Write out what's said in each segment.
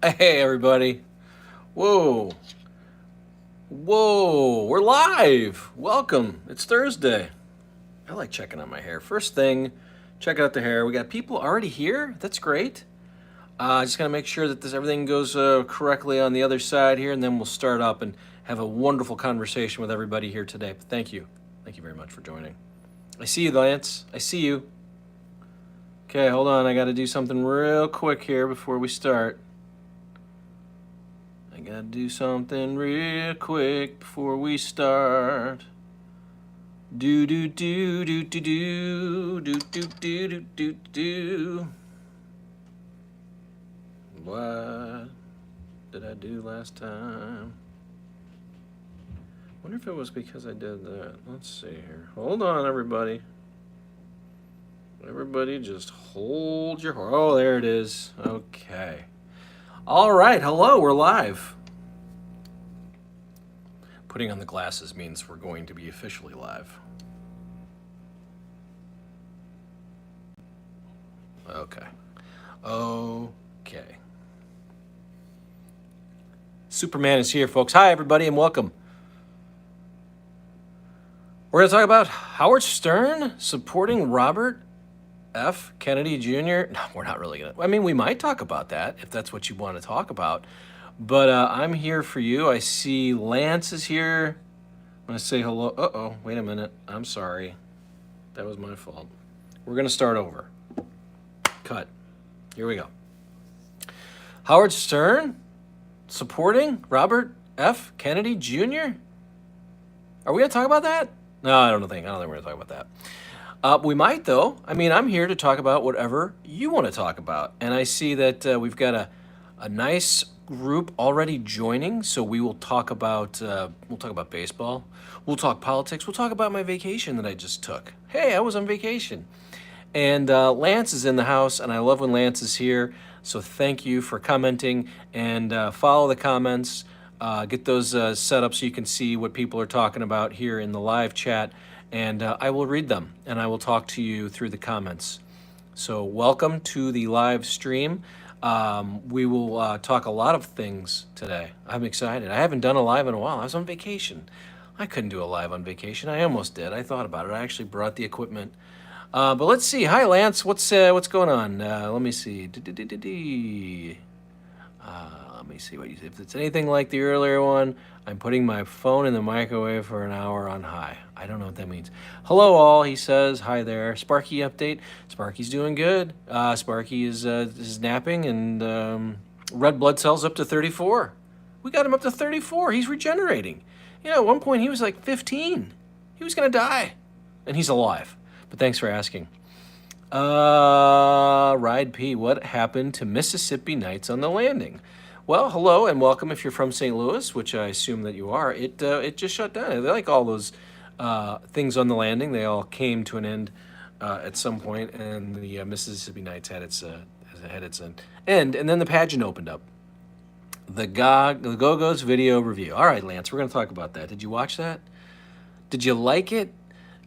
Hey, everybody. Whoa. Whoa. We're live. Welcome. It's Thursday. I like checking out my hair. First thing, check out the hair. We got people already here. That's great. Just got to make sure that everything goes correctly on the other side here, and then we'll start up and have a wonderful conversation with everybody here today. But thank you. Thank you very much for joining. I see you, Lance. I see you. Okay, hold on. I got to do something real quick here before we start. I gotta do something real quick before we start. Do do do do do do do do do do do do. What did I do last time? Wonder if it was because I did that. Let's see here. Hold on, everybody. Everybody, just hold your. Oh, there it is. Okay. All right, hello, we're live. Putting on the glasses means we're going to be officially live. Okay. Okay. Superman is here, folks. Hi, everybody, and welcome. We're going to talk about Howard Stern supporting Robert F. Kennedy Jr. No, we're not really going to. I mean, we might talk about that if that's what you want to talk about. But I'm here for you. I see Lance is here. I'm going to say hello. Uh-oh, wait a minute. I'm sorry. That was my fault. We're going to start over. Cut. Here we go. Howard Stern supporting Robert F. Kennedy Jr.? Are we going to talk about that? No, I don't think we're going to talk about that. We might, though. I mean, I'm here to talk about whatever you want to talk about. And I see that we've got a nice group already joining. So we will talk about baseball. We'll talk politics. We'll talk about my vacation that I just took. Hey, I was on vacation. And Lance is in the house, and I love when Lance is here. So thank you for commenting, and follow the comments. Get those set up so you can see what people are talking about here in the live chat. And I will read them, and I will talk to you through the comments. So welcome to the live stream. We will talk a lot of things today. I'm excited. I haven't done a live in a while. I was on vacation. I couldn't do a live on vacation. I almost did. I thought about it. I actually brought the equipment. But let's see. Hi, Lance. What's going on? Let me see. Let me see what you say. If it's anything like the earlier one, I'm putting my phone in the microwave for an hour on high. I don't know what that means. Hello, all. He says, hi there. Sparky update. Sparky's doing good. Sparky is napping, and red blood cells up to 34. We got him up to 34. He's regenerating. You know, at one point he was like 15. He was gonna die, and he's alive. But thanks for asking. Ride P, what happened to Mississippi Nights on the Landing? Well, hello and welcome if you're from St. Louis, which I assume that you are. It just shut down. They like all those things on the landing. They all came to an end at some point, and the Mississippi Nights had its end, and then the pageant opened up. The Go-Go's video review. All right, Lance, we're going to talk about that. Did you watch that? Did you like it?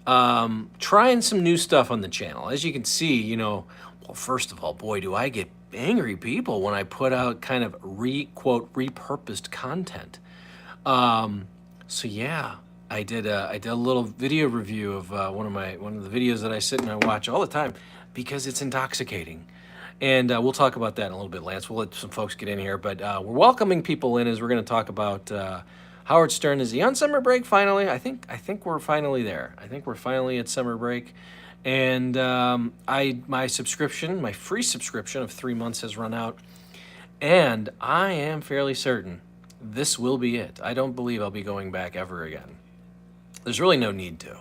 Trying some new stuff on the channel. As you can see, you know, well, first of all, boy, do I get angry people when I put out kind of repurposed content. So yeah, I did a little video review of one of the videos that I sit and I watch all the time because it's intoxicating. And we'll talk about that in a little bit, Lance. We'll let some folks get in here, but we're welcoming people in as we're going to talk about Howard Stern. Is he on summer break finally? I think we're finally there. I think we're finally at summer break. And my free subscription of 3 months has run out. And I am fairly certain this will be it. I don't believe I'll be going back ever again. There's really no need to.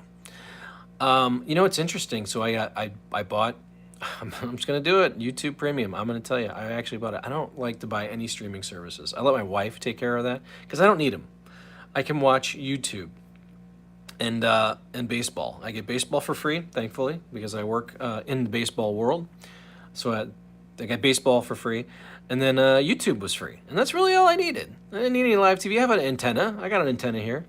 You know, it's interesting. So I bought, I'm just going to do it, YouTube Premium. I'm going to tell you, I actually bought it. I don't like to buy any streaming services. I let my wife take care of that because I don't need them. I can watch YouTube and baseball. I get baseball for free, thankfully, because I work in the baseball world. So I got baseball for free, and then YouTube was free, and that's really all I needed. I didn't need any live TV. I have an antenna. I got an antenna here.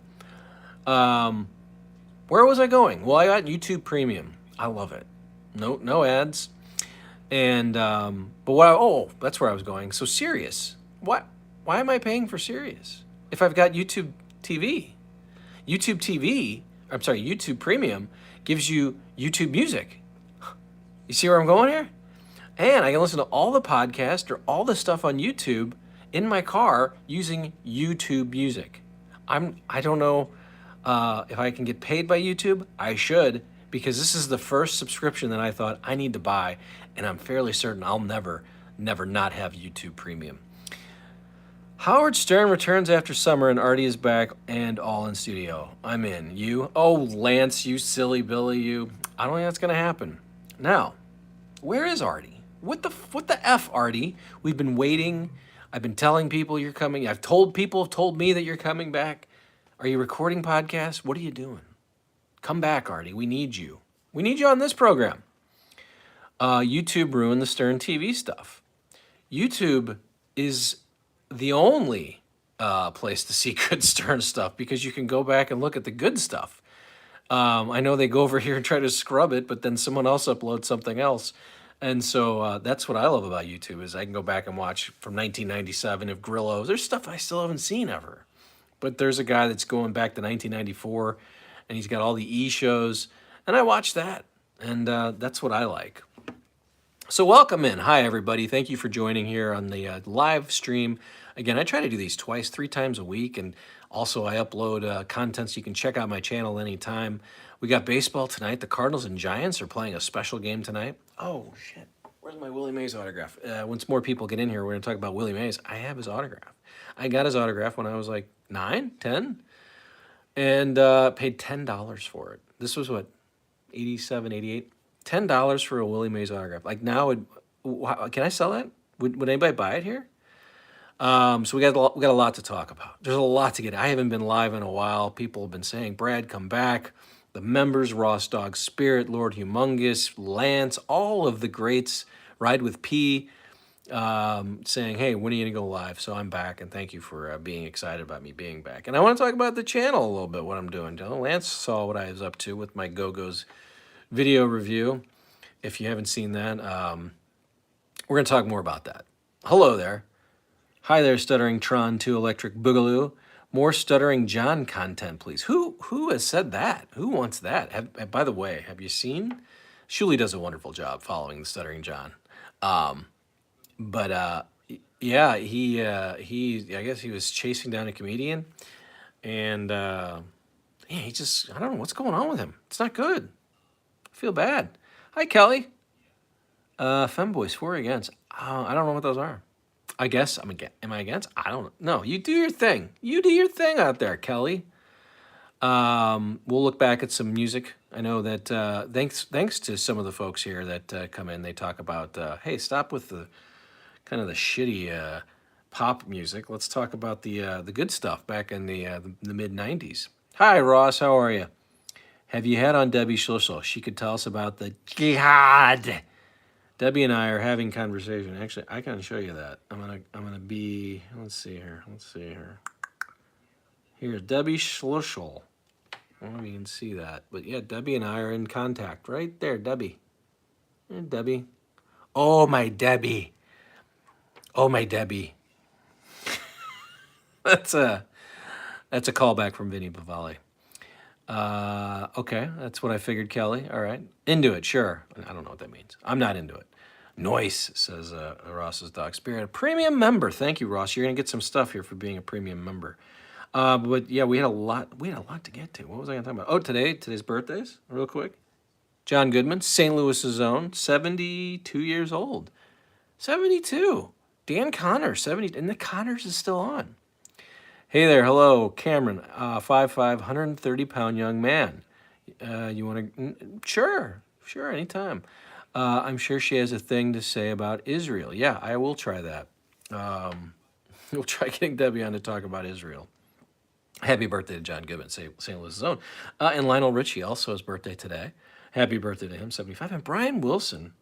Where was I going? Well, I got YouTube Premium. I love it. No ads. And but that's where I was going. So Sirius. What? Why am I paying for Sirius if I've got YouTube TV? YouTube TV, I'm sorry, YouTube Premium gives you YouTube Music. You see where I'm going here? And I can listen to all the podcasts or all the stuff on YouTube in my car using YouTube Music. I don't know if I can get paid by YouTube. I should, because this is the first subscription that I thought I need to buy, and I'm fairly certain I'll never not have YouTube Premium. Howard Stern returns after summer, and Artie is back and all in studio. I'm in. You? Oh, Lance, you silly Billy, you. I don't think that's going to happen. Now, where is Artie? What the F, Artie? We've been waiting. I've been telling people you're coming. People have told me that you're coming back. Are you recording podcasts? What are you doing? Come back, Artie. We need you. We need you on this program. YouTube ruined the Stern TV stuff. YouTube is the only place to see good Stern stuff because you can go back and look at the good stuff. I know they go over here and try to scrub it, but then someone else uploads something else. And so that's what I love about YouTube is I can go back and watch from 1997 of Grillo. There's stuff I still haven't seen ever. But there's a guy that's going back to 1994, and he's got all the E shows, and I watch that. And that's what I like. So welcome in. Hi, everybody. Thank you for joining here on the live stream. Again, I try to do these 3 times a week, and also I upload content so you can check out my channel anytime. We got baseball tonight. The Cardinals and Giants are playing a special game tonight. Oh, shit. Where's my Willie Mays autograph? Once more people get in here, we're going to talk about Willie Mays. I have his autograph. I got his autograph when I was like 9, 10, and paid $10 for it. This was what, 87, 88? $10 for a Willie Mays autograph. Like now, can I sell that? Would anybody buy it here? So we got a lot to talk about. There's a lot to get. I haven't been live in a while. People have been saying, Brad, come back. The members, Ross Dog Spirit, Lord Humongous, Lance, all of the greats, Ride with P, saying, hey, when are you going to go live? So I'm back, and thank you for being excited about me being back. And I want to talk about the channel a little bit, what I'm doing. Lance saw what I was up to with my Go-Go's video review. If you haven't seen that, we're going to talk more about that. Hello there. Hi there, Stuttering Tron 2 Electric Boogaloo. More Stuttering John content, please. Who has said that? Who wants that? By the way, have you seen? Shuli does a wonderful job following the Stuttering John. Yeah, he I guess he was chasing down a comedian, and he just, I don't know what's going on with him. It's not good. I feel bad. Hi, Kelly. Femboys, for or against? I don't know what those are. I guess I'm against. Am I against? I don't know. No, you do your thing. You do your thing out there, Kelly. We'll look back at some music. I know that thanks to some of the folks here that come in, they talk about, hey, stop with the kind of the shitty pop music. Let's talk about the good stuff back in the mid 90s. Hi, Ross. How are you? Have you had on Debbie Schlussel? She could tell us about the jihad. Debbie and I are having conversation. Actually, I can show you that. I'm gonna be. Let's see here. Here, Debbie Schlussel. I don't know if you can see that, but yeah, Debbie and I are in contact right there. Debbie. Hey, Debbie. Oh my Debbie. Oh my Debbie. That's a callback from Vinny Bavali. Okay, that's what I figured, Kelly. All right. Into it, sure. I don't know what that means. I'm not into it. Noise, says Ross's Dog Spirit. A premium member. Thank you, Ross. You're going to get some stuff here for being a premium member. But yeah, we had a lot to get to. What was I going to talk about? Oh, today's birthdays, real quick. John Goodman, St. Louis's own, 72 years old. 72. Dan Connors, 70. And the Connors is still on. Hey there, hello, Cameron, 5'5", 130-pound young man. You want to? Sure, anytime. I'm sure she has a thing to say about Israel. Yeah, I will try that. We'll try getting Debbie on to talk about Israel. Happy birthday to John Goodman, St. Louis's own. And Lionel Richie also his birthday today. Happy birthday to him, 75. And Brian Wilson,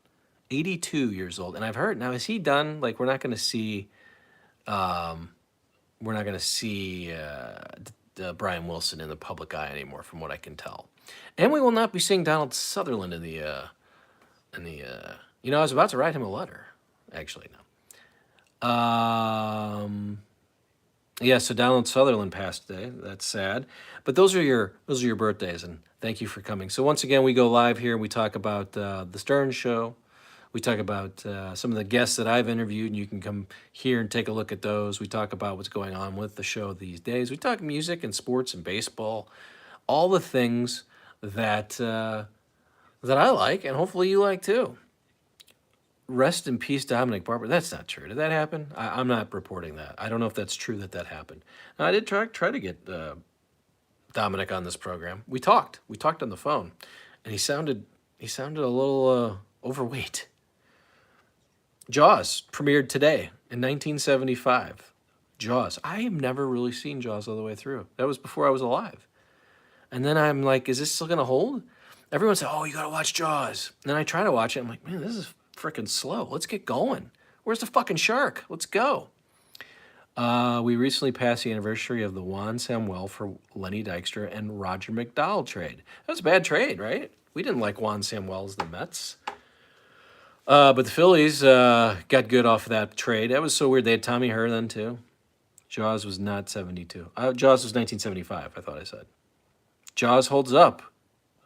82 years old. And I've heard, now is he done? Like, we're not going to see Brian Wilson in the public eye anymore, from what I can tell. And we will not be seeing Donald Sutherland in the I was about to write him a letter, actually. No. Yeah, so Donald Sutherland passed today. That's sad, but those are your birthdays, and thank you for coming. So once again, we go live here. We talk about the Stern Show. We talk about some of the guests that I've interviewed, and you can come here and take a look at those. We talk about what's going on with the show these days. We talk music and sports and baseball, all the things that that I like, and hopefully you like too. Rest in peace, Dominic Barber. That's not true. Did that happen? I'm not reporting that. I don't know if that's true that that happened. Now, I did try to get Dominic on this program. We talked. We talked on the phone, and he sounded a little overweight. Jaws premiered today in 1975. Jaws. I have never really seen Jaws all the way through. That was before I was alive. And then I'm like, is this still gonna hold? Everyone said, "Oh, you gotta watch Jaws." And then I try to watch it. I'm like, man, this is freaking slow. Let's get going. Where's the fucking shark? Let's go. We recently passed the anniversary of the Juan Samuel for Lenny Dykstra and Roger McDowell trade. That was a bad trade, right? We didn't like Juan Samuel as the Mets. But the Phillies got good off of that trade. That was so weird. They had Tommy Herr then, too. Jaws was not 72. Jaws was 1975, I thought I said. Jaws holds up.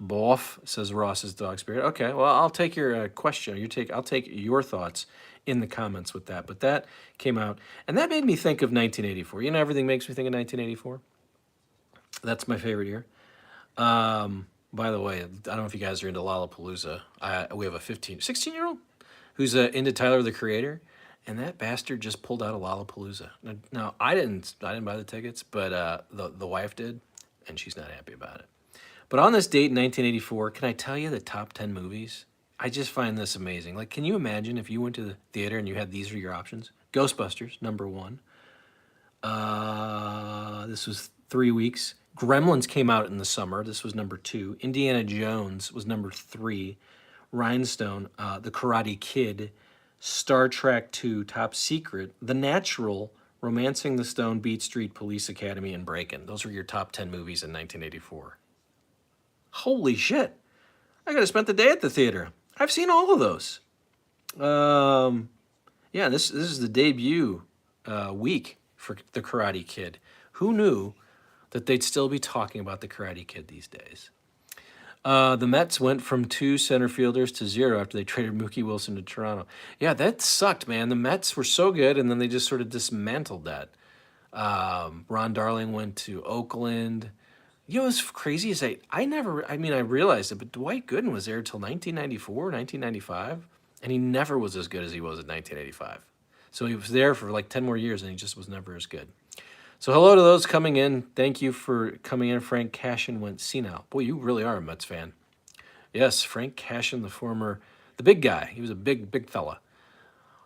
Boff, says Ross's dog spirit. Okay, well, I'll take your question. I'll take your thoughts in the comments with that. But that came out, and that made me think of 1984. You know, everything makes me think of 1984. That's my favorite year. By the way, I don't know if you guys are into Lollapalooza. We have a 16-year-old who's into Tyler the Creator, and that bastard just pulled out of Lollapalooza. Now I didn't buy the tickets, but the wife did, and she's not happy about it. But on this date in 1984, can I tell you the top 10 movies? I just find this amazing. Like, can you imagine if you went to the theater and you had these are your options? Ghostbusters, number one. This was 3 weeks. Gremlins came out in the summer. This was number two. Indiana Jones was number three. Rhinestone, The Karate Kid, Star Trek II, Top Secret, The Natural, Romancing the Stone, Beat Street, Police Academy, and Breakin'. Those were your top 10 movies in 1984. Holy shit. I could have spent the day at the theater. I've seen all of those. Yeah, this is the debut week for The Karate Kid. Who knew that they'd still be talking about The Karate Kid these days? The Mets went from 2 center fielders to 0 after they traded Mookie Wilson to Toronto. Yeah, that sucked, man. The Mets were so good, and then they just sort of dismantled that. Ron Darling went to Oakland. You know what's crazy is I realized it, but Dwight Gooden was there until 1994, 1995, and he never was as good as he was in 1985. So he was there for like 10 more years, and he just was never as good. So hello to those coming in. Thank you for coming in. Frank Cashin went senile. Boy, you really are a Mets fan. Yes, Frank Cashin, the big guy. He was a big fella.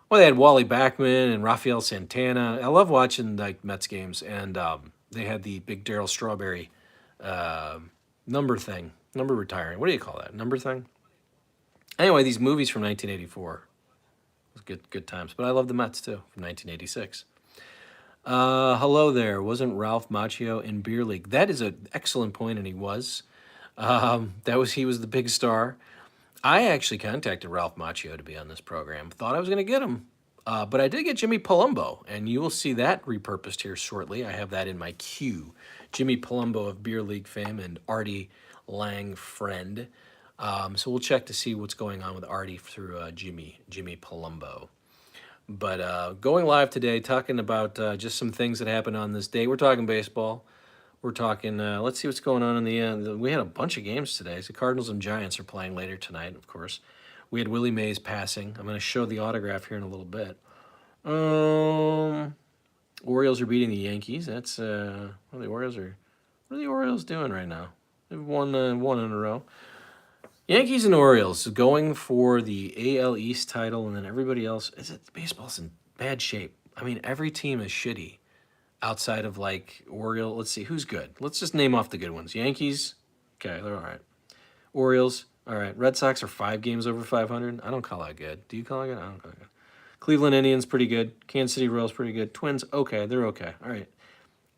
Well, they had Wally Backman and Rafael Santana. I love watching like Mets games, and they had the big Darryl Strawberry number retiring. What do you call that? Number thing? Anyway, these movies from 1984 was good times. But I love the Mets too from 1986. Hello there. Wasn't Ralph Macchio in Beer League? That is an excellent point, and he was. He was the big star. I actually contacted Ralph Macchio to be on this program. Thought I was going to get him. But I did get Jimmy Palumbo, and you will see that repurposed here shortly. I have that in my queue. Jimmy Palumbo of Beer League fame and Artie Lange friend. So we'll check to see what's going on with Artie through Jimmy Palumbo. But going live today, talking about just some things that happened on this day. We're talking baseball. We're talking, let's see what's going on in the end. We had a bunch of games today. So Cardinals and Giants are playing later tonight, of course. We had Willie Mays passing. I'm going to show the autograph here in a little bit. Orioles are beating the Yankees. That's what are the Orioles doing right now? They've won one in a row. Yankees and Orioles going for the AL East title, and then everybody else. Baseball's in bad shape. I mean, every team is shitty outside of like Orioles. Let's see who's good. Let's just name off the good ones. Yankees, okay, they're all right. Orioles, all right. Red Sox are 5 games over 500. I don't call that good. Do you call it good? I don't call it good. Cleveland Indians, pretty good. Kansas City Royals, pretty good. Twins, okay. They're okay. All right.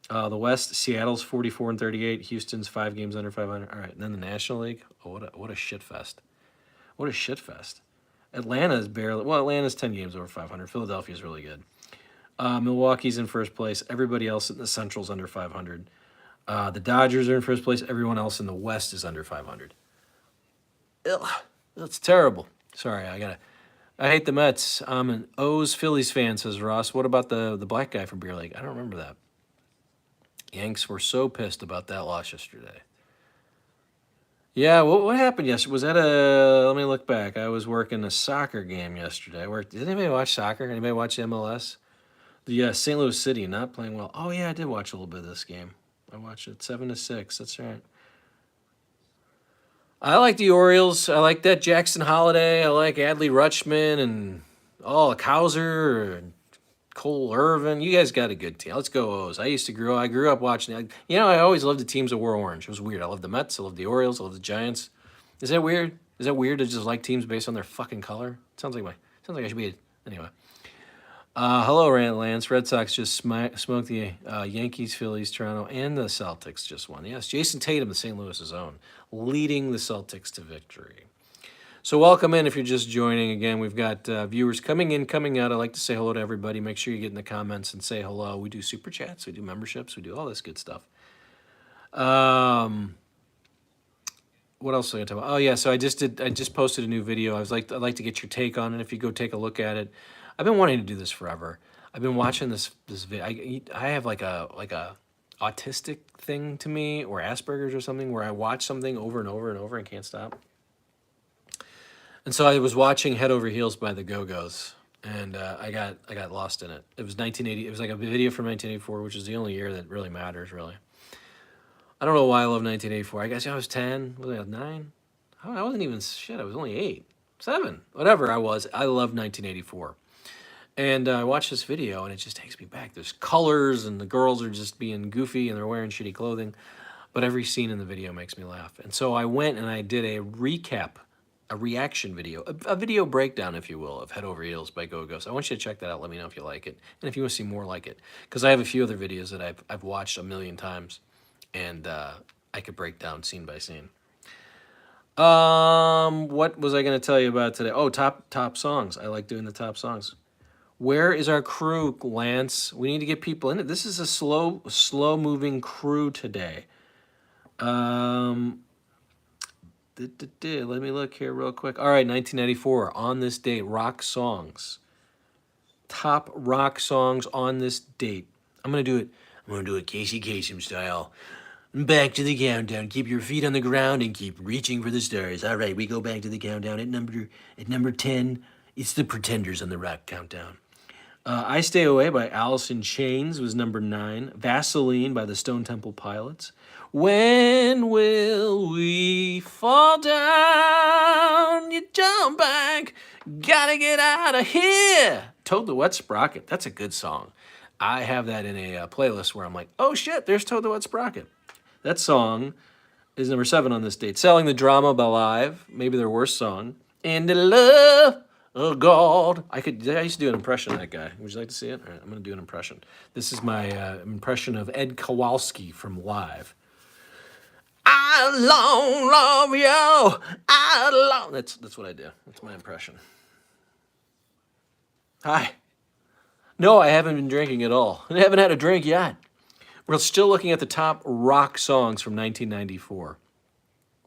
The West, Seattle's 44-38. Houston's 5 games under 500. All right. And then the National League, what a shit fest. What a shit fest. Atlanta's 10 games over 500. Philadelphia's really good. Milwaukee's in first place. Everybody else in the Central's under 500. The Dodgers are in first place. Everyone else in the West is under 500. Ugh, that's terrible. Sorry, I hate the Mets. I'm an O's Phillies fan, says Ross. What about the black guy from Beer League? I don't remember that. Yanks were so pissed about that loss yesterday. Yeah, what happened yesterday? Was that let me look back. I was working a soccer game yesterday. Did anybody watch soccer? Anybody watch MLS? The St. Louis City not playing well. Oh, yeah, I did watch a little bit of this game. I watched it 7-6. That's right. I like the Orioles. I like that Jackson Holiday. I like Adley Rutschman and Kauser and Cole Irvin. You guys got a good team. Let's go O's. I grew up watching. I always loved the teams that wore orange. It was weird. I love the Mets. I love the Orioles. I love the Giants. Is that weird? Is that weird to just like teams based on their fucking color? Sounds like I should be. Anyway. Hello, Lance. Red Sox just smoked the Yankees, Phillies, Toronto, and the Celtics just won. Yes, Jason Tatum, the St. Louis' own, leading the Celtics to victory. So welcome in if you're just joining. Again, we've got viewers coming in, coming out. I like to say hello to everybody. Make sure you get in the comments and say hello. We do super chats. We do memberships. We do all this good stuff. What else was I going to talk about? Oh, yeah, so I just posted a new video. I'd like to get your take on it if you go take a look at it. I've been wanting to do this forever. I've been watching this video. I have like a autistic thing to me, or Asperger's or something, where I watch something over and over and over and can't stop. And so I was watching Head Over Heels by the Go-Go's, and I got lost in it. It was 1980. It was like a video from 1984, which is the only year that really matters, really. I don't know why I love 1984. I guess I was 10. Was I 9? I wasn't even shit. I was only 8, 7, whatever I was. I love 1984. And I watched this video, and it just takes me back. There's colors, and the girls are just being goofy, and they're wearing shitty clothing. But every scene in the video makes me laugh. And so I went and I did a recap, a reaction video, a video breakdown, if you will, of Head Over Heels by Go-Go's. I want you to check that out. Let me know if you like it, and if you want to see more like it. Because I have a few other videos that I've watched a million times, and I could break down scene by scene. What was I going to tell you about today? Oh, top songs. I like doing the top songs. Where is our crew, Lance? We need to get people in it. This is a slow-moving crew today. Let me look here real quick. All right, 1994, on this date, rock songs. Top rock songs on this date. I'm going to do it Casey Kasem style. Back to the countdown. Keep your feet on the ground and keep reaching for the stars. All right, we go back to the countdown. At number 10, it's the Pretenders on the rock countdown. I Stay Away by Alice in Chains was number 9. Vaseline by the Stone Temple Pilots. When will we fall down? You jump back. Gotta get out of here. Toad the Wet Sprocket. That's a good song. I have that in a playlist where I'm like, oh shit, there's Toad the Wet Sprocket. That song is number 7 on this date. Selling the Drama by Live, maybe their worst song. And the love. Oh, God. I used to do an impression of that guy. Would you like to see it? All right, I'm going to do an impression. This is my impression of Ed Kowalski from Live. I long love you. That's what I do. That's my impression. Hi. No, I haven't been drinking at all. I haven't had a drink yet. We're still looking at the top rock songs from 1994.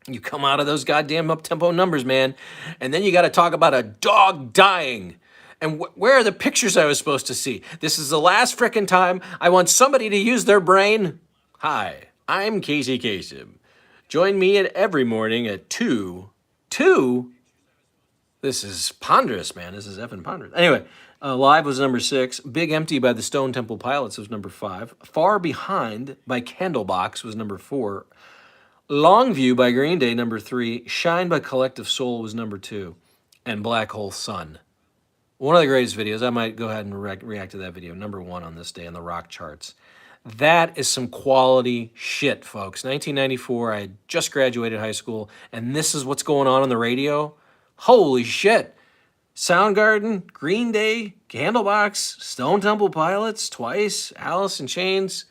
You come out of those goddamn up-tempo numbers, man, and then you got to talk about a dog dying. And where are the pictures I was supposed to see? This is the last frickin' time I want somebody to use their brain. Hi, I'm Casey Kasem. Join me every morning at 2. This is ponderous, man. This is effing ponderous. Anyway, Live was number 6. Big Empty by the Stone Temple Pilots was number 5. Far Behind by Candlebox was number 4. Longview by Green Day, number 3. Shine by Collective Soul was number 2. And Black Hole Sun. One of the greatest videos. I might go ahead and react to that video. Number 1 on this day on the rock charts. That is some quality shit, folks. 1994, I had just graduated high school, and this is what's going on the radio? Holy shit. Soundgarden, Green Day, Candlebox, Stone Temple Pilots, Twice, Alice in Chains.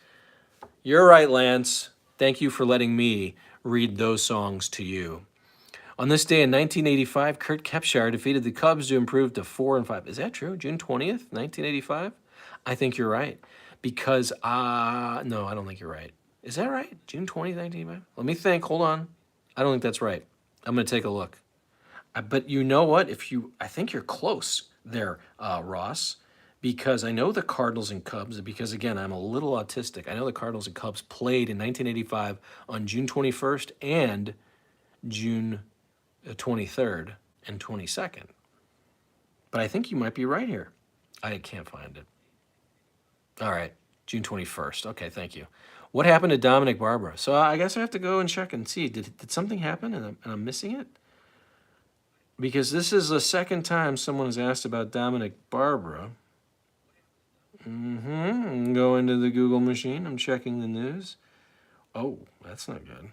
You're right, Lance. Thank you for letting me read those songs to you. On this day in 1985, Kurt Kepshire defeated the Cubs to improve to 4-5. Is that true? June 20th, 1985? I think you're right. Because, no, I don't think you're right. Is that right? June 20th, 1985? Let me think. Hold on. I don't think that's right. I'm going to take a look. But you know what? I think you're close there, Ross, because I know the Cardinals and Cubs, because again, I'm a little autistic. I know the Cardinals and Cubs played in 1985 on June 21st and June 23rd and 22nd. But I think you might be right here. I can't find it. All right, June 21st. Okay, thank you. What happened to Dominic Barbara? So I guess I have to go and check and see. Did something happen and I'm missing it? Because this is the second time someone has asked about Dominic Barbara. Go into the Google machine. I'm checking the news. Oh, that's not good.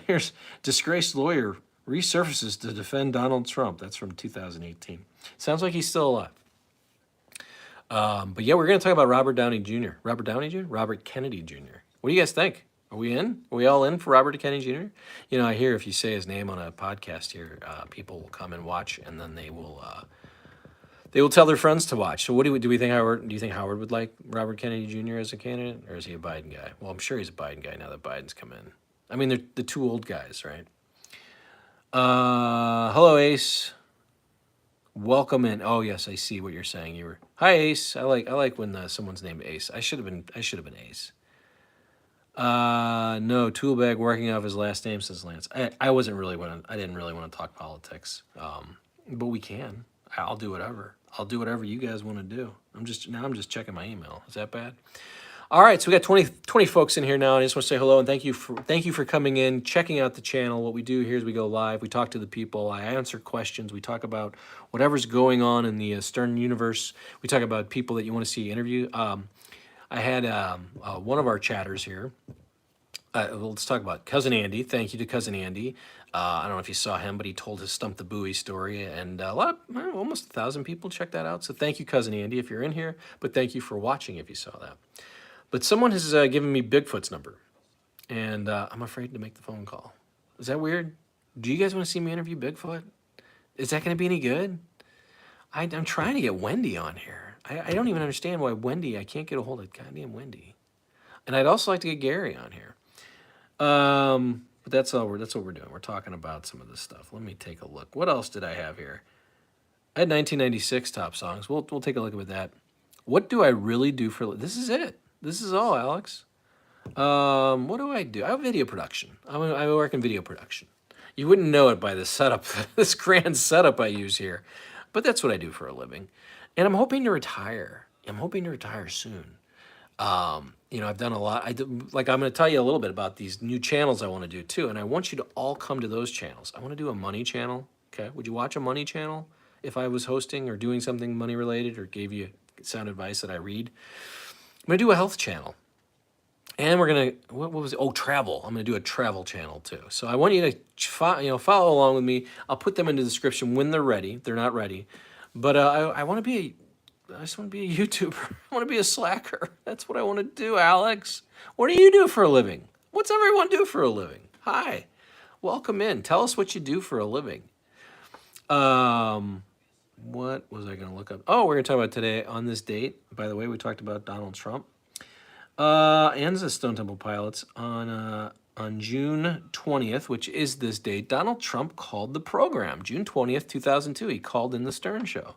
Here's disgraced lawyer resurfaces to defend Donald Trump. That's from 2018. Sounds like he's still alive. But yeah, we're going to talk about Robert Downey Jr. Robert Downey Jr.? Robert Kennedy Jr. What do you guys think? Are we in? Are we all in for Robert Kennedy Jr.? You know, I hear if you say his name on a podcast here, people will come and watch, and then they will tell their friends to watch. So what do we think Howard? Do you think Howard would like Robert Kennedy Jr. as a candidate, or is he a Biden guy? Well, I'm sure he's a Biden guy now that Biden's come in. I mean, they're the two old guys, right? Hello, Ace. Welcome in. Oh yes, I see what you're saying. Hi, Ace. I like when someone's named Ace. I should have been Ace. No, Toolbag working off his last name, says Lance. I didn't really want to talk politics. But we can. I'll do whatever. I'll do whatever you guys want to do. I'm just checking my email. Is that bad? All right, so we got 20 folks in here now. I just want to say hello and thank you for coming in, checking out the channel. What we do here is we go live. We talk to the people. I answer questions. We talk about whatever's going on in the Stern universe. We talk about people that you want to see interview. I had one of our chatters here. Let's talk about Cousin Andy. Thank you to Cousin Andy. I don't know if you saw him, but he told his Stump the Buoy story, and almost 1,000 people checked that out. So thank you, Cousin Andy, if you're in here. But thank you for watching if you saw that. But someone has given me Bigfoot's number, and I'm afraid to make the phone call. Is that weird? Do you guys want to see me interview Bigfoot? Is that going to be any good? I'm trying to get Wendy on here. I don't even understand why I can't get a hold of goddamn Wendy. And I'd also like to get Gary on here. But that's what we're doing. We're talking about some of this stuff. Let me take a look. What else did I have here? I had 1996 top songs. We'll take a look at that. What do I really do for... This is it. This is all, Alex. What do I do? I have video production. I work in video production. You wouldn't know it by the setup, this grand setup I use here. But that's what I do for a living. And I'm hoping to retire. I'm hoping to retire soon. I've done a lot. I'm going to tell you a little bit about these new channels I want to do too. And I want you to all come to those channels. I want to do a money channel. Okay. Would you watch a money channel if I was hosting or doing something money related or gave you sound advice that I read? I'm going to do a health channel. And we're going to, what was it? Oh, travel. I'm going to do a travel channel too. So I want you to follow along with me. I'll put them in the description when they're ready. They're not ready. But I just want to be a YouTuber. I want to be a slacker. That's what I want to do, Alex. What do you do for a living? What's everyone do for a living? Hi. Welcome in. Tell us what you do for a living. What was I going to look up? Oh, we're going to talk about today on this date. By the way, we talked about Donald Trump. And the Stone Temple Pilots on June 20th, which is this date. Donald Trump called the program. June 20th, 2002. He called in the Stern Show.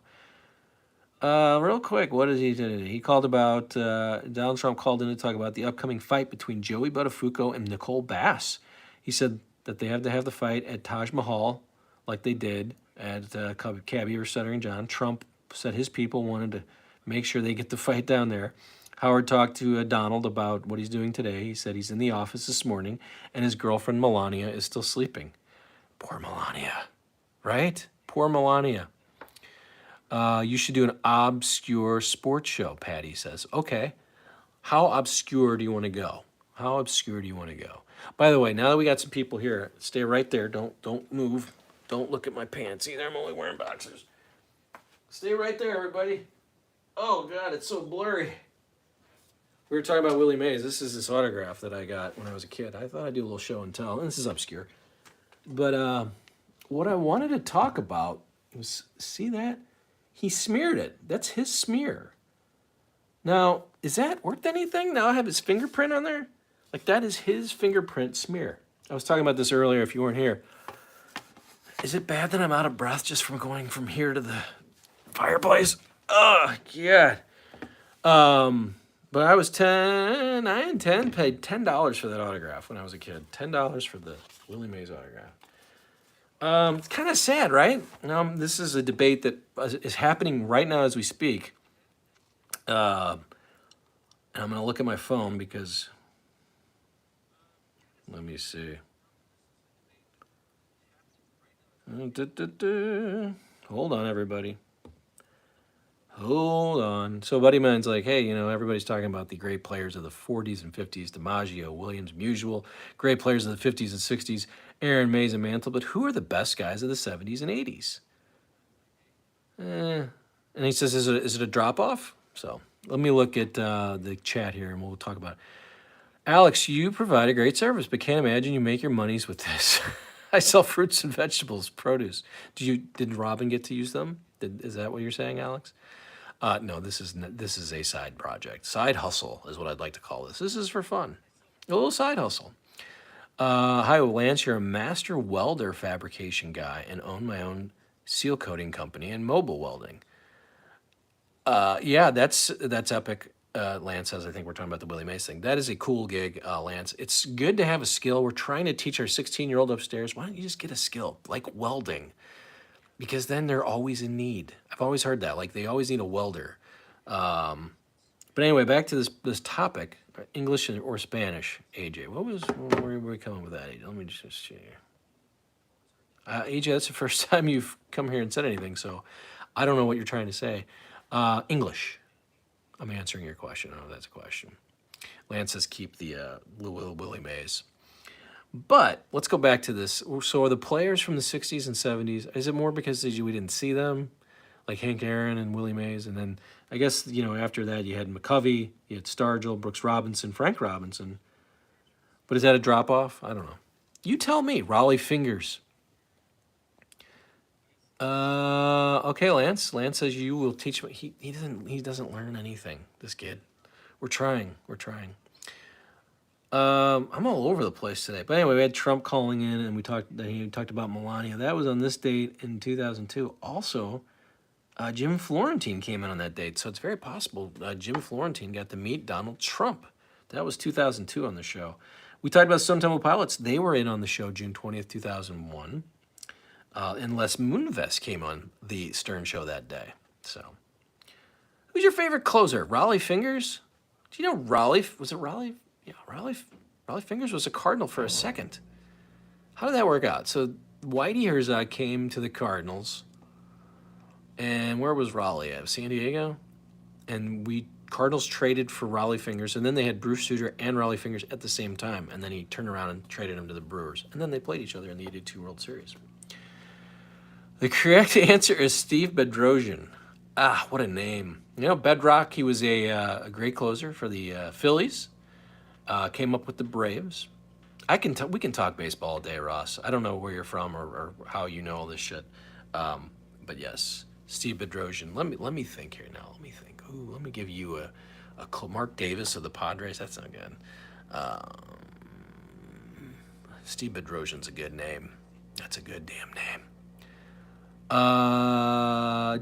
Real quick, what did he do? He called about, Donald Trump called in to talk about the upcoming fight between Joey Buttafuoco and Nicole Bass. He said that they have to have the fight at Taj Mahal, like they did at Cabby or Stuttering John. Trump said his people wanted to make sure they get the fight down there. Howard talked to Donald about what he's doing today. He said he's in the office this morning, and his girlfriend Melania is still sleeping. Poor Melania, right? Poor Melania. You should do an obscure sports show, Patty says. Okay. How obscure do you want to go? How obscure do you want to go? By the way, now that we got some people here, stay right there. Don't move. Don't look at my pants either. I'm only wearing boxers. Stay right there, everybody. Oh, God, it's so blurry. We were talking about Willie Mays. This is this autograph that I got when I was a kid. I thought I'd do a little show and tell. And this is obscure. But what I wanted to talk about was, see that? He smeared it. That's his smear. Now, is that worth anything? Now I have his fingerprint on there? Like, that is his fingerprint smear. I was talking about this earlier if you weren't here. Is it bad that I'm out of breath just from going from here to the fireplace? Oh, God. But I was 10, 9, 10, paid $10 for that autograph when I was a kid. $10 for the Willie Mays autograph. It's kind of sad, right? This is a debate that is happening right now as we speak. And I'm going to look at my phone because, let me see. Hold on, everybody. Hold on. So a buddy of mine's like, hey, you know, everybody's talking about the great players of the 40s and 50s, DiMaggio, Williams, Musial, great players of the 50s and 60s, Aaron, Mays, and Mantle, but who are the best guys of the 70s and 80s? And he says, is it a drop-off? So let me look at the chat here, and we'll talk about it. Alex, you provide a great service, but can't imagine you make your monies with this. I sell fruits and vegetables, produce. Did Robin get to use them? Is that what you're saying, Alex? No, this is a side project. Side hustle is what I'd like to call this. This is for fun. A little side hustle. Hi, Lance. You're a master welder fabrication guy and own my own seal coating company and mobile welding. Yeah, that's epic. Lance says, I think we're talking about the Willie Mays thing. That is a cool gig, Lance. It's good to have a skill. We're trying to teach our 16-year-old upstairs. Why don't you just get a skill like welding? Because then they're always in need. I've always heard that. Like, they always need a welder. But anyway, back to this topic, English or Spanish, AJ. Where were we coming with that, AJ? Let me just see here. AJ, that's the first time you've come here and said anything, so I don't know what you're trying to say. English. I'm answering your question. I don't know if that's a question. Lance says keep the Willie Mays. But let's go back to this. So are the players from the 60s and 70s, is it more because we didn't see them, like Hank Aaron and Willie Mays? And then I guess, you know, after that you had McCovey, you had Stargell, Brooks Robinson, Frank Robinson. But is that a drop-off? I don't know. You tell me. Raleigh Fingers. Okay, Lance. Lance says you will teach me. He doesn't learn anything, this kid. We're trying. I'm all over the place today. But anyway, we had Trump calling in, and he talked about Melania. That was on this date in 2002. Also, Jim Florentine came in on that date, so it's very possible Jim Florentine got to meet Donald Trump. That was 2002 on the show. We talked about Stone Temple Pilots. They were in on the show June 20th, 2001. And Les Moonves came on the Stern Show that day. So, who's your favorite closer? Raleigh Fingers? Do you know Raleigh? Was it Raleigh? Yeah, Raleigh Fingers was a Cardinal for a second. How did that work out? So Whitey Herzog came to the Cardinals, and where was Raleigh at? San Diego? And Cardinals traded for Raleigh Fingers, and then they had Bruce Sutter and Raleigh Fingers at the same time, and then he turned around and traded them to the Brewers, and then they played each other in the 82 World Series. The correct answer is Steve Bedrosian. Ah, what a name. You know, Bedrock, he was a great closer for the Phillies. Came up with the Braves. We can talk baseball all day, Ross. I don't know where you're from or how you know all this shit. But yes, Steve Bedrosian. Let me think here now. Let me think. Ooh, let me give you a Mark Davis of the Padres. That's not good. Steve Bedrosian's a good name. That's a good damn name.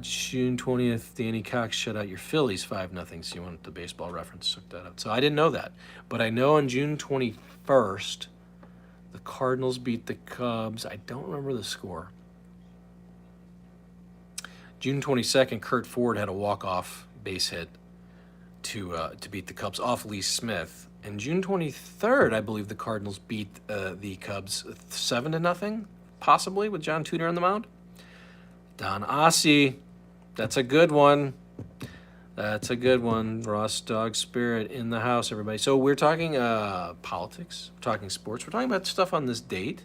June 20th, Danny Cox shut out your Phillies 5-0. So you wanted the baseball reference, took that up. So I didn't know that. But I know on June 21st, the Cardinals beat the Cubs. I don't remember the score. June 22nd, Kurt Ford had a walk-off base hit to beat the Cubs off Lee Smith. And June 23rd, I believe the Cardinals beat the Cubs 7-0, possibly, with John Tudor on the mound. Don Ossie, that's a good one. That's a good one. Ross Dog Spirit in the house, everybody. So we're talking politics, we're talking sports, we're talking about stuff on this date.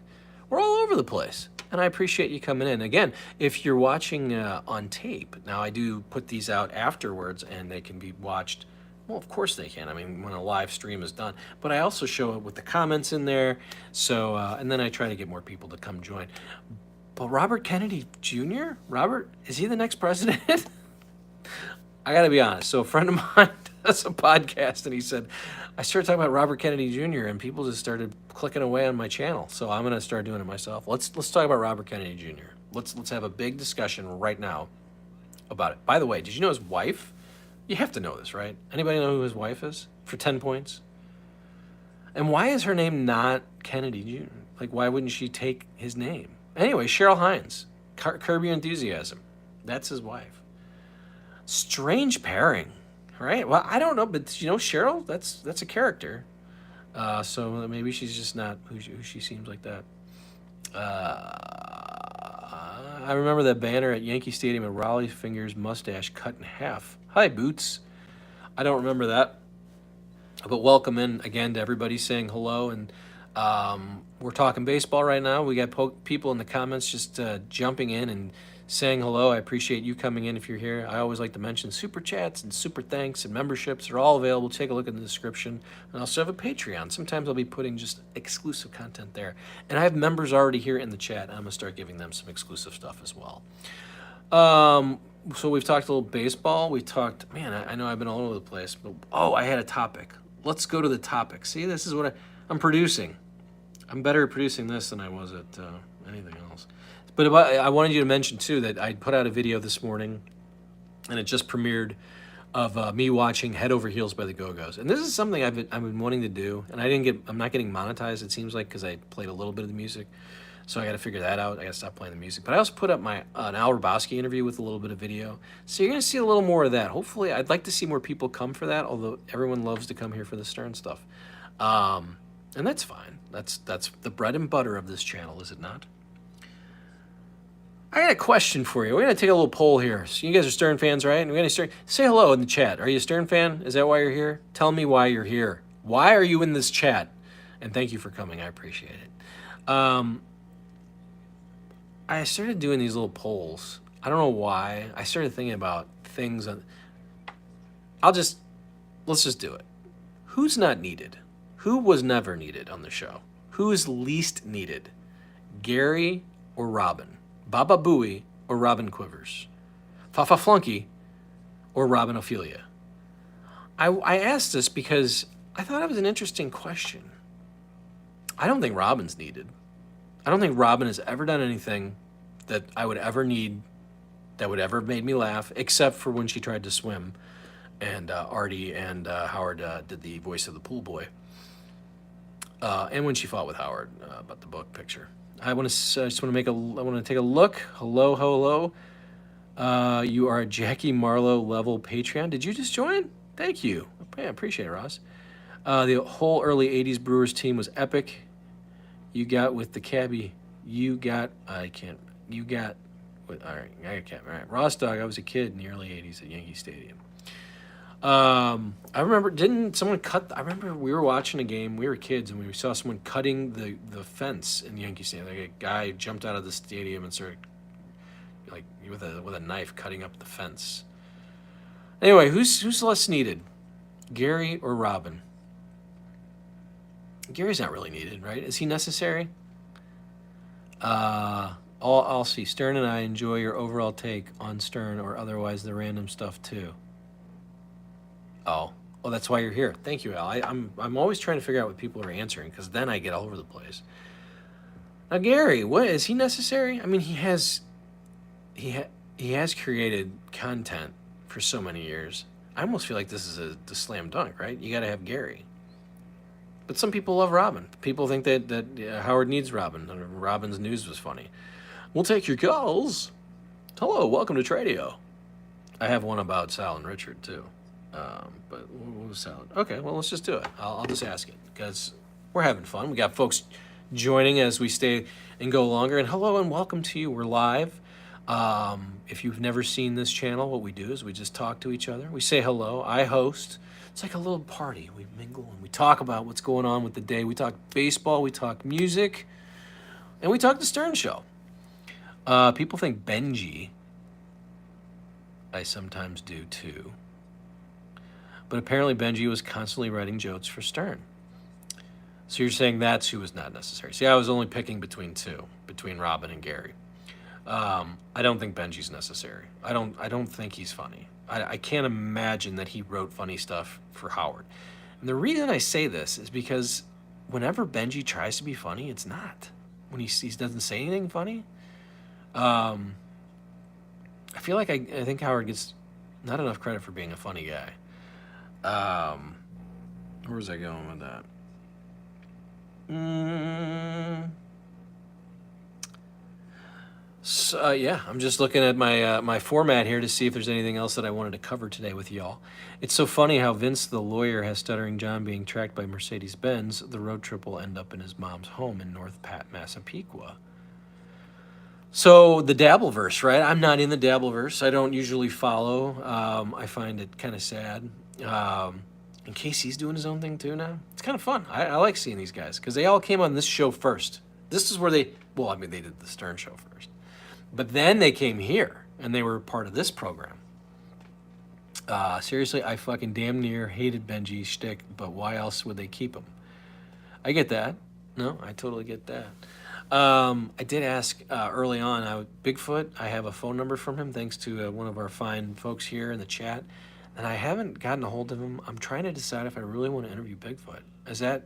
We're all over the place, and I appreciate you coming in. Again, if you're watching on tape, now I do put these out afterwards, and they can be watched. Well, of course they can. I mean, when a live stream is done. But I also show it with the comments in there. So, and then I try to get more people to come join. But Robert Kennedy Jr.? Robert, is he the next president? I got to be honest. So a friend of mine does a podcast, and he said, I started talking about Robert Kennedy Jr. and people just started clicking away on my channel. So I'm gonna start doing it myself. Let's talk about Robert Kennedy Jr. Let's have a big discussion right now about it. By the way, did you know his wife? You have to know this, right? Anybody know who his wife is? For 10 points. And why is her name not Kennedy Jr.? Like, why wouldn't she take his name? Anyway, Cheryl Hines, Curb Your Enthusiasm. That's his wife. Strange pairing, right? Well, I don't know, but you know, Cheryl, that's a character. So maybe she's just not who she seems like that. I remember that banner at Yankee Stadium of Raleigh Finger's mustache cut in half. Hi, Boots. I don't remember that. But welcome in again to everybody saying hello. And we're talking baseball right now. We got people in the comments just jumping in and saying hello. I appreciate you coming in if you're here. I always like to mention super chats and super thanks and memberships are all available. Take a look in the description. And I also have a Patreon. Sometimes I'll be putting just exclusive content there. And I have members already here in the chat. I'm going to start giving them some exclusive stuff as well. So we've talked a little baseball. We talked, man, I know I've been all over the place. But, I had a topic. Let's go to the topic. See, this is what I'm producing. I'm better at producing this than I was at anything else. But I wanted you to mention, too, that I put out a video this morning, and it just premiered, of me watching Head Over Heels by the Go-Go's. And this is something I've been wanting to do, and I'm not getting monetized, it seems like, because I played a little bit of the music. So I got to figure that out. I got to stop playing the music. But I also put up an Al Rabowski interview with a little bit of video. So you're going to see a little more of that. Hopefully, I'd like to see more people come for that, although everyone loves to come here for the Stern stuff. And that's fine. That's the bread and butter of this channel, is it not? I got a question for you. We're going to take a little poll here. So you guys are Stern fans, right? And we're going to say hello in the chat. Are you a Stern fan? Is that why you're here? Tell me why you're here. Why are you in this chat? And thank you for coming. I appreciate it. I started doing these little polls. I don't know why. I started thinking about things. Let's just do it. Who's not needed? Who was never needed on the show? Who is least needed? Gary or Robin? Baba Booey or Robin Quivers? Fafa Flunky or Robin Ophelia? I asked this because I thought it was an interesting question. I don't think Robin's needed. I don't think Robin has ever done anything that I would ever need, that would ever made me laugh, except for when she tried to swim, and Artie and Howard did the voice of the pool boy, and when she fought with Howard about the book picture. I want to take a look. Hello. You are a Jackie Marlowe level Patreon. Did you just join? Thank you. I appreciate it, Ross. The whole early '80s Brewers team was epic. You got with the cabbie. All right. Ross Dog, I was a kid in the early 80s at Yankee Stadium. I remember, didn't someone cut, I remember we were watching a game, we were kids, and we saw someone cutting the fence in Yankee Stadium. Like a guy jumped out of the stadium and started, like, with a knife cutting up the fence. Anyway, who's less needed? Gary or Robin? Gary's not really needed, right? Is he necessary? I'll see. Stern and I enjoy your overall take on Stern or otherwise the random stuff too. Oh, that's why you're here. Thank you, Al. I'm always trying to figure out what people are answering because then I get all over the place. Now, Gary, what is he necessary? I mean, he has created content for so many years. I almost feel like this is the slam dunk, right? You got to have Gary. But some people love Robin. People think that Howard needs Robin. Robin's news was funny. We'll take your calls. Hello, welcome to Tradio. I have one about Sal and Richard, too. But what was Sal? Okay, well, let's just do it. I'll just ask it, because we're having fun. We got folks joining as we stay and go longer. And hello and welcome to you. We're live. If you've never seen this channel, what we do is we just talk to each other. We say hello. I host. It's like a little party. We mingle and we talk about what's going on with the day. We talk baseball, we talk music, and we talk the Stern Show. People think Benji. I sometimes do too. But apparently Benji was constantly writing jokes for Stern. So you're saying that's who was not necessary. See, I was only picking between two, between Robin and Gary. I don't think Benji's necessary. I don't think he's funny. I can't imagine that he wrote funny stuff for Howard. And the reason I say this is because whenever Benji tries to be funny, it's not. When he doesn't say anything funny, I feel like I think Howard gets not enough credit for being a funny guy. Where was I going with that? So, yeah, I'm just looking at my format here to see if there's anything else that I wanted to cover today with y'all. It's so funny how Vince the lawyer has Stuttering John being tracked by Mercedes-Benz. The road trip will end up in his mom's home in North Massapequa. So the Dabbleverse, right? I'm not in the Dabbleverse. I don't usually follow. I find it kind of sad. And Casey's doing his own thing too now. It's kind of fun. I like seeing these guys because they all came on this show first. This is where they did the Stern show first. But then they came here and they were part of this program. Seriously, I fucking damn near hated Benji's shtick, but why else would they keep him? I get that. No, I totally get that. I did ask early on, Bigfoot, I have a phone number from him thanks to one of our fine folks here in the chat, and I haven't gotten a hold of him. I'm trying to decide if I really want to interview Bigfoot. Is that,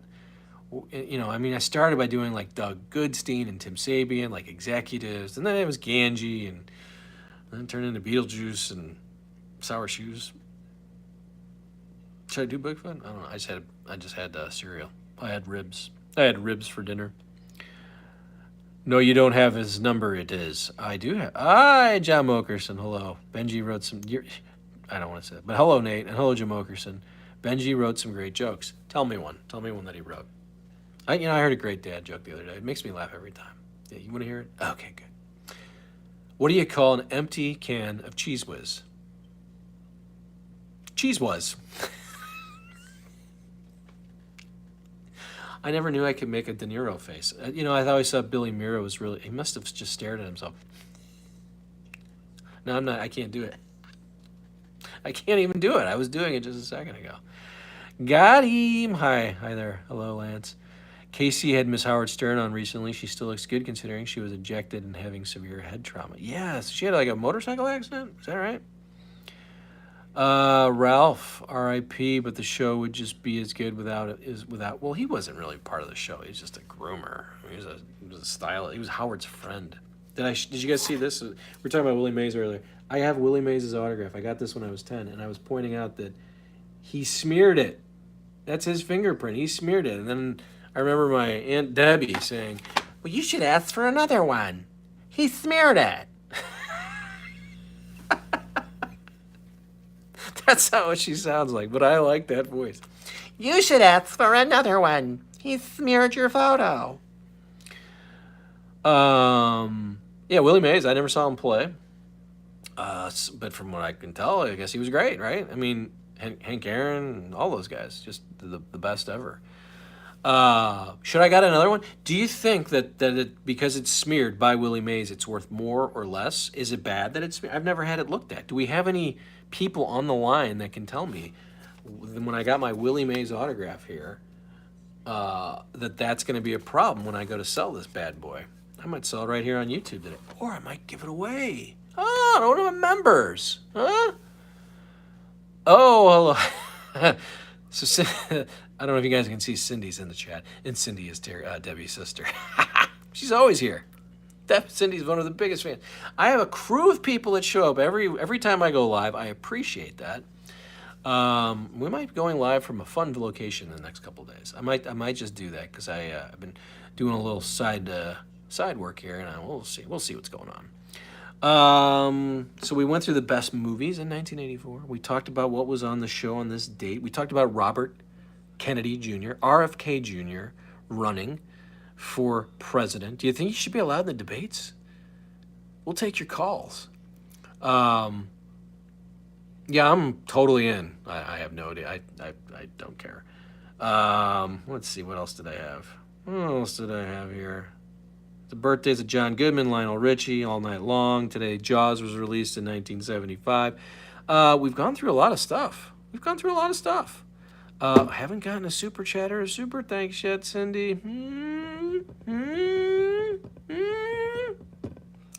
I started by doing like Doug Goodstein and Tim Sabian, like executives, and then it was Ganji, and then it turned into Beetlejuice and Sour Shoes. Should I do Bigfoot? I don't know. I just had cereal. I had ribs for dinner. No, you don't have his number. It is. I do have. Hi, John Mokerson. Hello. Benji wrote some. I don't want to say it, but hello, Nate, and hello, Jim Mokerson. Benji wrote some great jokes. Tell me one. Tell me one that he wrote. I heard a great dad joke the other day. It makes me laugh every time. Yeah, you want to hear it? Okay, good. What do you call an empty can of Cheese Whiz? Cheese Whiz. I never knew I could make a De Niro face. I always thought Billy Miro was really, he must have just stared at himself. No, I'm not, I can't do it. I can't even do it. I was doing it just a second ago. Got him. Hi there. Hello, Lance. Casey had Miss Howard Stern on recently. She still looks good considering she was ejected and having severe head trauma. Yes, she had like a motorcycle accident. Is that right? Ralph, R.I.P., but the show would just be as good without. Well, he wasn't really part of the show. He was just a groomer. He was a stylist. He was Howard's friend. Did you guys see this? We were talking about Willie Mays earlier. I have Willie Mays' autograph. I got this when I was 10, and I was pointing out that he smeared it. That's his fingerprint. He smeared it. And then I remember my Aunt Debbie saying, well, you should ask for another one. He smeared it. That's not what she sounds like, but I like that voice. You should ask for another one. He smeared your photo. Yeah, Willie Mays, I never saw him play. But from what I can tell, I guess he was great, right? I mean, Hank Aaron, all those guys, just the best ever. Should I got another one? Do you think that because it's smeared by Willie Mays, it's worth more or less? Is it bad that it's smeared? I've never had it looked at. Do we have any people on the line that can tell me when I got my Willie Mays autograph here that's going to be a problem when I go to sell this bad boy? I might sell it right here on YouTube today, or I might give it away. Oh, one of my members, huh? Oh, hello. So I don't know if you guys can see Cindy's in the chat, and Cindy is Debbie's sister. She's always here. Cindy's one of the biggest fans. I have a crew of people that show up every time I go live. I appreciate that. We might be going live from a fun location in the next couple of days. I might just do that because I've been doing a little side work here, and we'll see what's going on. So we went through the best movies in 1984. We talked about what was on the show on this date. We talked about Robert Kennedy Jr., RFK Jr. running for president. Do you think he should be allowed in the debates? We'll take your calls. Yeah, I'm totally in. I have no idea. I don't care. Let's see. What else did I have? What else did I have here? The birthdays of John Goodman, Lionel Richie, All Night Long. Today, Jaws was released in 1975. We've gone through a lot of stuff. I haven't gotten a super chat or a super thanks yet, Cindy.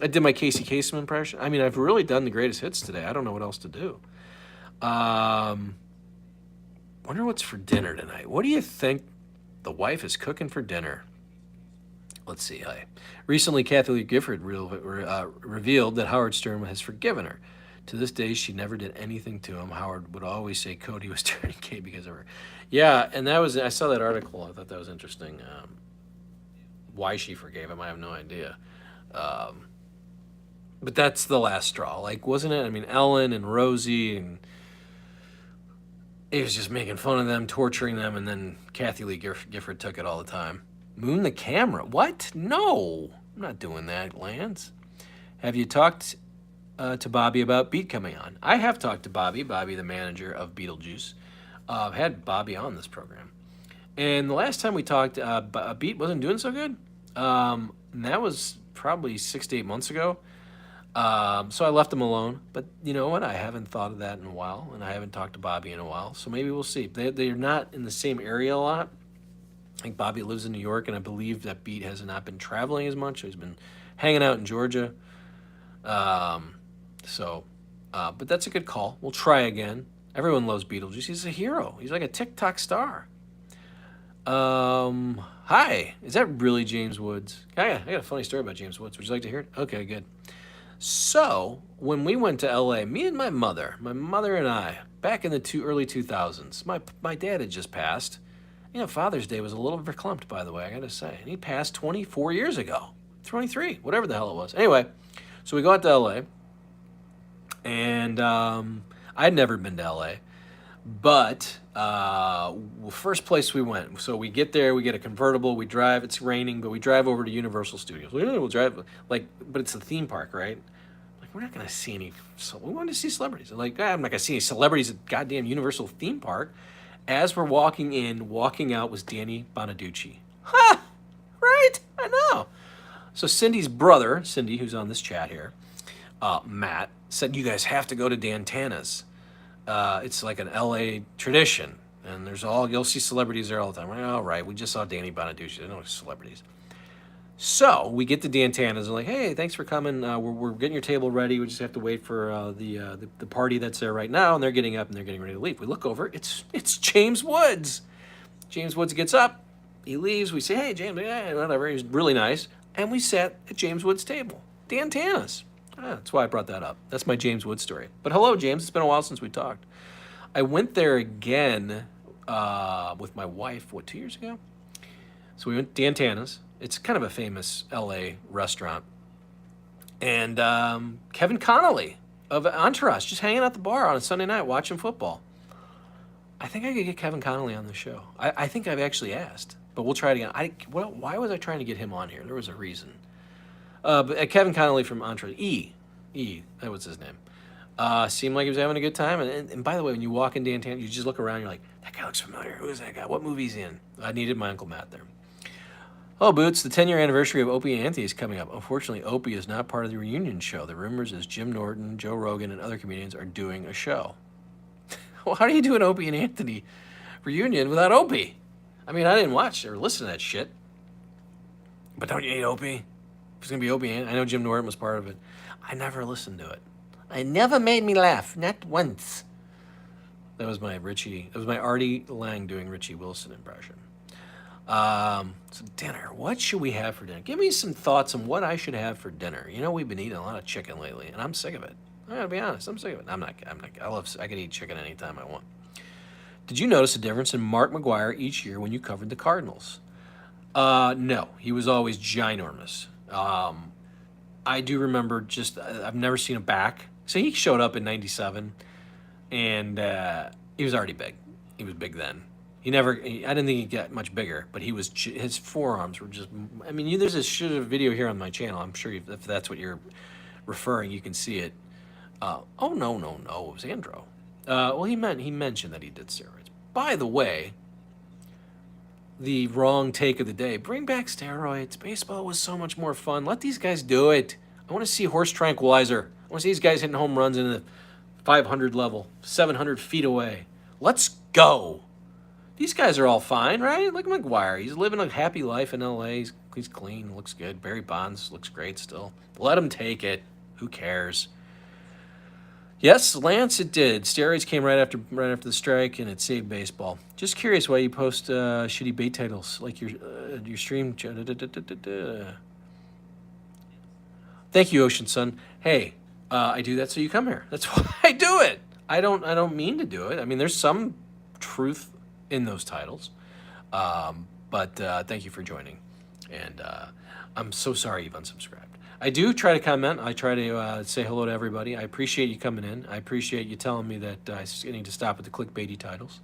I did my Casey Kasem impression. I mean, I've really done the greatest hits today. I don't know what else to do. Um, wonder what's for dinner tonight. What do you think the wife is cooking for dinner? Let's see. Recently, Kathy Lee Gifford revealed that Howard Stern has forgiven her. To this day, she never did anything to him. Howard would always say Cody was turning gay because of her. Yeah, and I saw that article. I thought that was interesting. Why she forgave him, I have no idea. Um, but that's the last straw. Like, wasn't it? I mean, Ellen and Rosie, and he was just making fun of them, torturing them, and then Kathy Lee Gifford took it all the time. Moon the camera. What? No, I'm not doing that, Lance. Have you talked to Bobby about Beat coming on? I have talked to Bobby, the manager of Beetlejuice. I've had Bobby on this program. And the last time we talked, Beat wasn't doing so good. And that was probably 6 to 8 months ago. So I left him alone. But you know what? I haven't thought of that in a while, and I haven't talked to Bobby in a while. So maybe we'll see. They're not in the same area a lot. I think Bobby lives in New York, and I believe that Beat has not been traveling as much. He's been hanging out in Georgia. But that's a good call. We'll try again. Everyone loves Beetlejuice. He's a hero. He's like a TikTok star. Hi. Is that really James Woods? I got a funny story about James Woods. Would you like to hear it? Okay, good. So, when we went to LA, me and my mother and I, back in the early 2000s, my dad had just passed. You know, Father's Day was a little verklempt, by the way, I gotta say. And he passed 24 years ago. 23, whatever the hell it was. Anyway, so we go out to LA, and I'd never been to LA. But first place we went, so we get there, we get a convertible, we drive. It's raining, but we drive over to Universal Studios. We'll drive but it's a theme park, right? Like, we're not gonna see any. So we wanted to see celebrities. Like, I'm not gonna see any celebrities at goddamn Universal theme park. As we're walking out was Danny Bonaducci. Ha! Right? I know. So Cindy's brother, Cindy, who's on this chat here, Matt, said you guys have to go to Dan Tana's. It's like an LA tradition, and you'll see celebrities there all the time. We're like, all right, we just saw Danny Bonaducci. There's no celebrities. So we get to Dan Tana's and like, hey, thanks for coming. We're getting your table ready. We just have to wait for the party that's there right now, and they're getting up and they're getting ready to leave. We look over. It's James Woods. James Woods gets up. He leaves. We say, hey, James, whatever. He's really nice. And we sat at James Woods' table. Dan Tana's. That's why I brought that up. That's my James Woods story. But hello, James. It's been a while since we talked. I went there again with my wife, 2 years ago? So we went to Dan Tana's. It's kind of a famous LA restaurant. And Kevin Connolly of Entourage just hanging out the bar on a Sunday night watching football. I think I could get Kevin Connolly on the show. I think I've actually asked, but we'll try it again. Why was I trying to get him on here? There was a reason. But Kevin Connolly from Entourage, that was his name. Seemed like he was having a good time. And by the way, when you walk in Dan Tana, you just look around, you're like, that guy looks familiar. Who is that guy? What movie is he in? I needed my Uncle Matt there. Oh, Boots, the 10-year anniversary of Opie and Anthony is coming up. Unfortunately, Opie is not part of the reunion show. The rumors is Jim Norton, Joe Rogan, and other comedians are doing a show. Well, how do you do an Opie and Anthony reunion without Opie? I mean, I didn't watch or listen to that shit. But don't you hate Opie? If it's going to be Opie and I know Jim Norton was part of it. I never listened to it. It never made me laugh, not once. That was my Artie Lange doing Richie Wilson impression. So dinner, what should we have for dinner? Give me some thoughts on what I should have for dinner. You know, we've been eating a lot of chicken lately, and I'm sick of it. I gotta be honest, I'm sick of it. I could eat chicken anytime I want. Did you notice a difference in Mark McGwire each year when you covered the Cardinals? No, he was always ginormous. I do remember I've never seen him back. So he showed up in 97, and he was already big. He was big then. I didn't think he'd get much bigger, but his forearms were just, I mean, there's a video here on my channel. I'm sure if that's what you're referring, you can see it. No, it was Andro. Well, he mentioned that he did steroids. By the way, the wrong take of the day, bring back steroids. Baseball was so much more fun. Let these guys do it. I want to see horse tranquilizer. I want to see these guys hitting home runs in the 500 level, 700 feet away. Let's go. These guys are all fine, right? Look at McGwire. He's living a happy life in LA. He's clean, looks good. Barry Bonds looks great still. Let him take it. Who cares? Yes, Lance, it did. Steroids came right after the strike, and it saved baseball. Just curious why you post shitty bait titles like your stream. Thank you, Ocean Sun. Hey, I do that so you come here. That's why I do it. I don't mean to do it. I mean, there's some truth in those titles, but thank you for joining, and I'm so sorry you've unsubscribed. I do try to comment. I try to say hello to everybody. I appreciate you coming in. I appreciate you telling me that I need to stop with the clickbaity titles.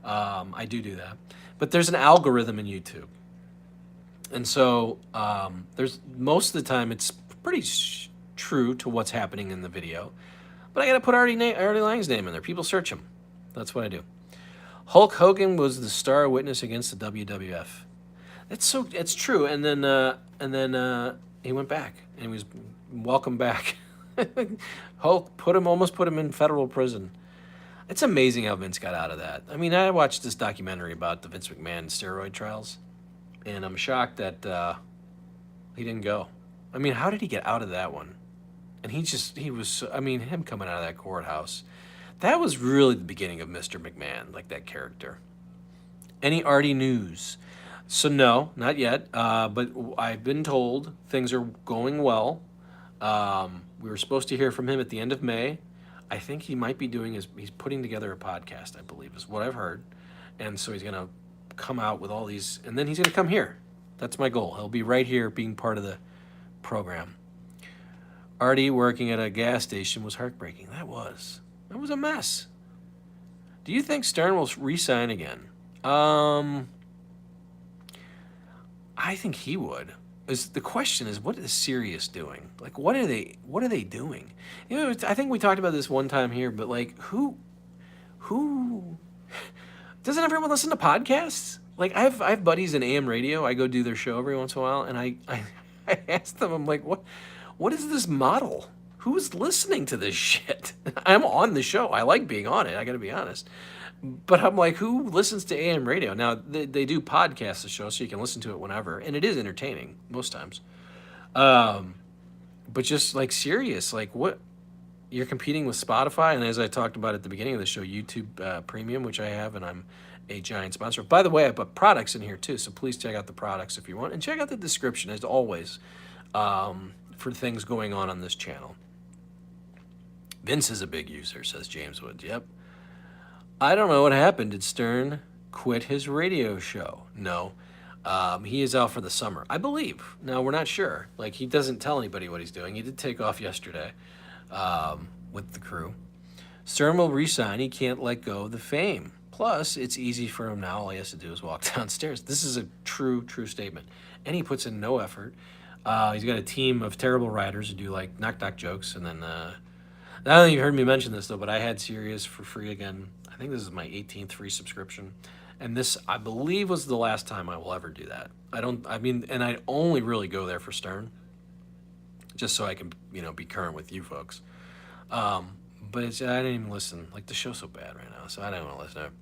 I do that, but there's an algorithm in YouTube, and so there's most of the time it's pretty true to what's happening in the video, but I got to put Artie Lange's name in there. People search him. That's what I do. Hulk Hogan was the star witness against the WWF. It's true. And then he went back and he was welcome back. Hulk almost put him in federal prison. It's amazing how Vince got out of that. I mean, I watched this documentary about the Vince McMahon steroid trials, and I'm shocked that he didn't go. I mean, how did he get out of that one? And he was, I mean, him coming out of that courthouse, that was really the beginning of Mr. McMahon, like that character. Any Artie news? So no, not yet. But I've been told things are going well. We were supposed to hear from him at the end of May. I think he might be he's putting together a podcast, I believe, is what I've heard. And so he's going to come out with all these, and then he's going to come here. That's my goal. He'll be right here being part of the program. Artie working at a gas station was heartbreaking. That was a mess. Do you think Stern will re-sign again? I think he would. The question is, what is Sirius doing? Like, what are they doing? You know, I think we talked about this one time here, but like, who doesn't everyone listen to podcasts? Like, I have buddies in AM radio. I go do their show every once in a while, and I ask them, I'm like, what is this model? Who's listening to this shit? I'm on the show. I like being on it. I got to be honest. But I'm like, who listens to AM radio? Now, they do podcast the show, so you can listen to it whenever. And it is entertaining most times. But just like Sirius, like what? You're competing with Spotify. And as I talked about at the beginning of the show, YouTube Premium, which I have, and I'm a giant sponsor. By the way, I put products in here too. So please check out the products if you want. And check out the description, as always, for things going on this channel. Vince is a big user, says James Woods. Yep. I don't know what happened. Did Stern quit his radio show? No. He is out for the summer, I believe. Now, we're not sure. Like, he doesn't tell anybody what he's doing. He did take off yesterday with the crew. Stern will resign. He can't let go of the fame. Plus, it's easy for him now. All he has to do is walk downstairs. This is a true statement. And he puts in no effort. He's got a team of terrible writers who do, like, knock-knock jokes. And then, I don't think you've heard me mention this, though, but I had Sirius for free again. I think this is my 18th free subscription. And this, I believe, was the last time I will ever do that. And I only really go there for Stern, just so I can, be current with you folks. But I didn't even listen. Like, the show's so bad right now, so I didn't want to listen to it.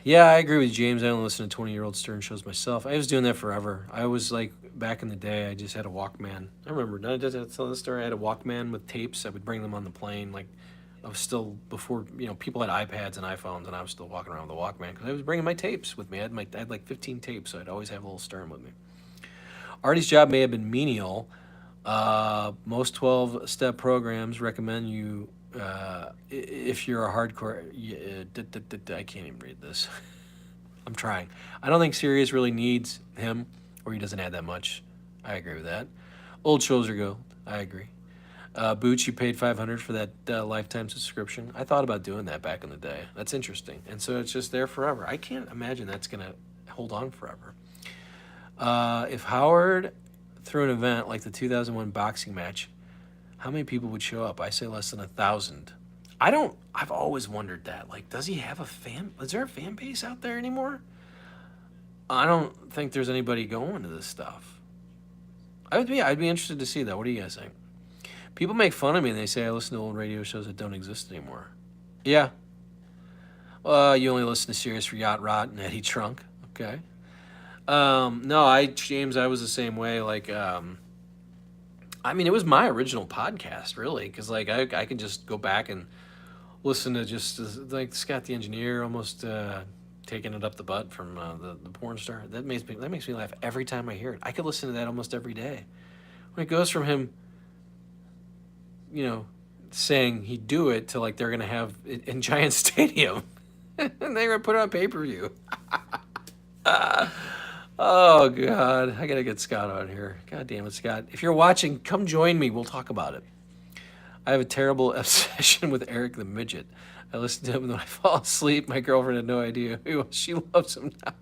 Yeah, I agree with James. I only listen to 20-year-old Stern shows myself. I was doing that forever. I was like, back in the day, I just had a Walkman. I remember, did I tell this story? I had a Walkman with tapes. I would bring them on the plane. Like, I was still before, people had iPads and iPhones, and I was still walking around with a Walkman because I was bringing my tapes with me. I had like 15 tapes, so I'd always have a little Stern with me. Artie's job may have been menial. Most 12-step programs recommend you, if you're a hardcore, I can't even read this. I'm trying. I don't think Sirius really needs him, or he doesn't add that much. I agree with that. Old shows are gold. I agree. Boots, you paid $500 for that lifetime subscription. I thought about doing that back in the day. That's interesting. And so it's just there forever. I can't imagine that's going to hold on forever. If Howard threw an event like the 2001 boxing match, how many people would show up? I say less than 1,000. I've always wondered that. Like, does he have is there a fan base out there anymore? I don't think there's anybody going to this stuff. I'd be interested to see that. What do you guys think? People make fun of me and they say I listen to old radio shows that don't exist anymore. Yeah. You only listen to Sirius for Yacht Rot and Eddie Trunk. Okay. No, James, I was the same way. Like, I mean, it was my original podcast, really, because like I can just go back and listen to just like Scott the Engineer almost taking it up the butt from the porn star. That makes me laugh every time I hear it. I could listen to that almost every day. When it goes from him, you know, saying he'd do it to like they're gonna have it in Giant Stadium, and they're gonna put it on pay per view. Oh God, I gotta get Scott on here. God damn it, Scott! If you're watching, come join me. We'll talk about it. I have a terrible obsession with Eric the Midget. I listen to him when I fall asleep. My girlfriend had no idea who he was. She loves him now.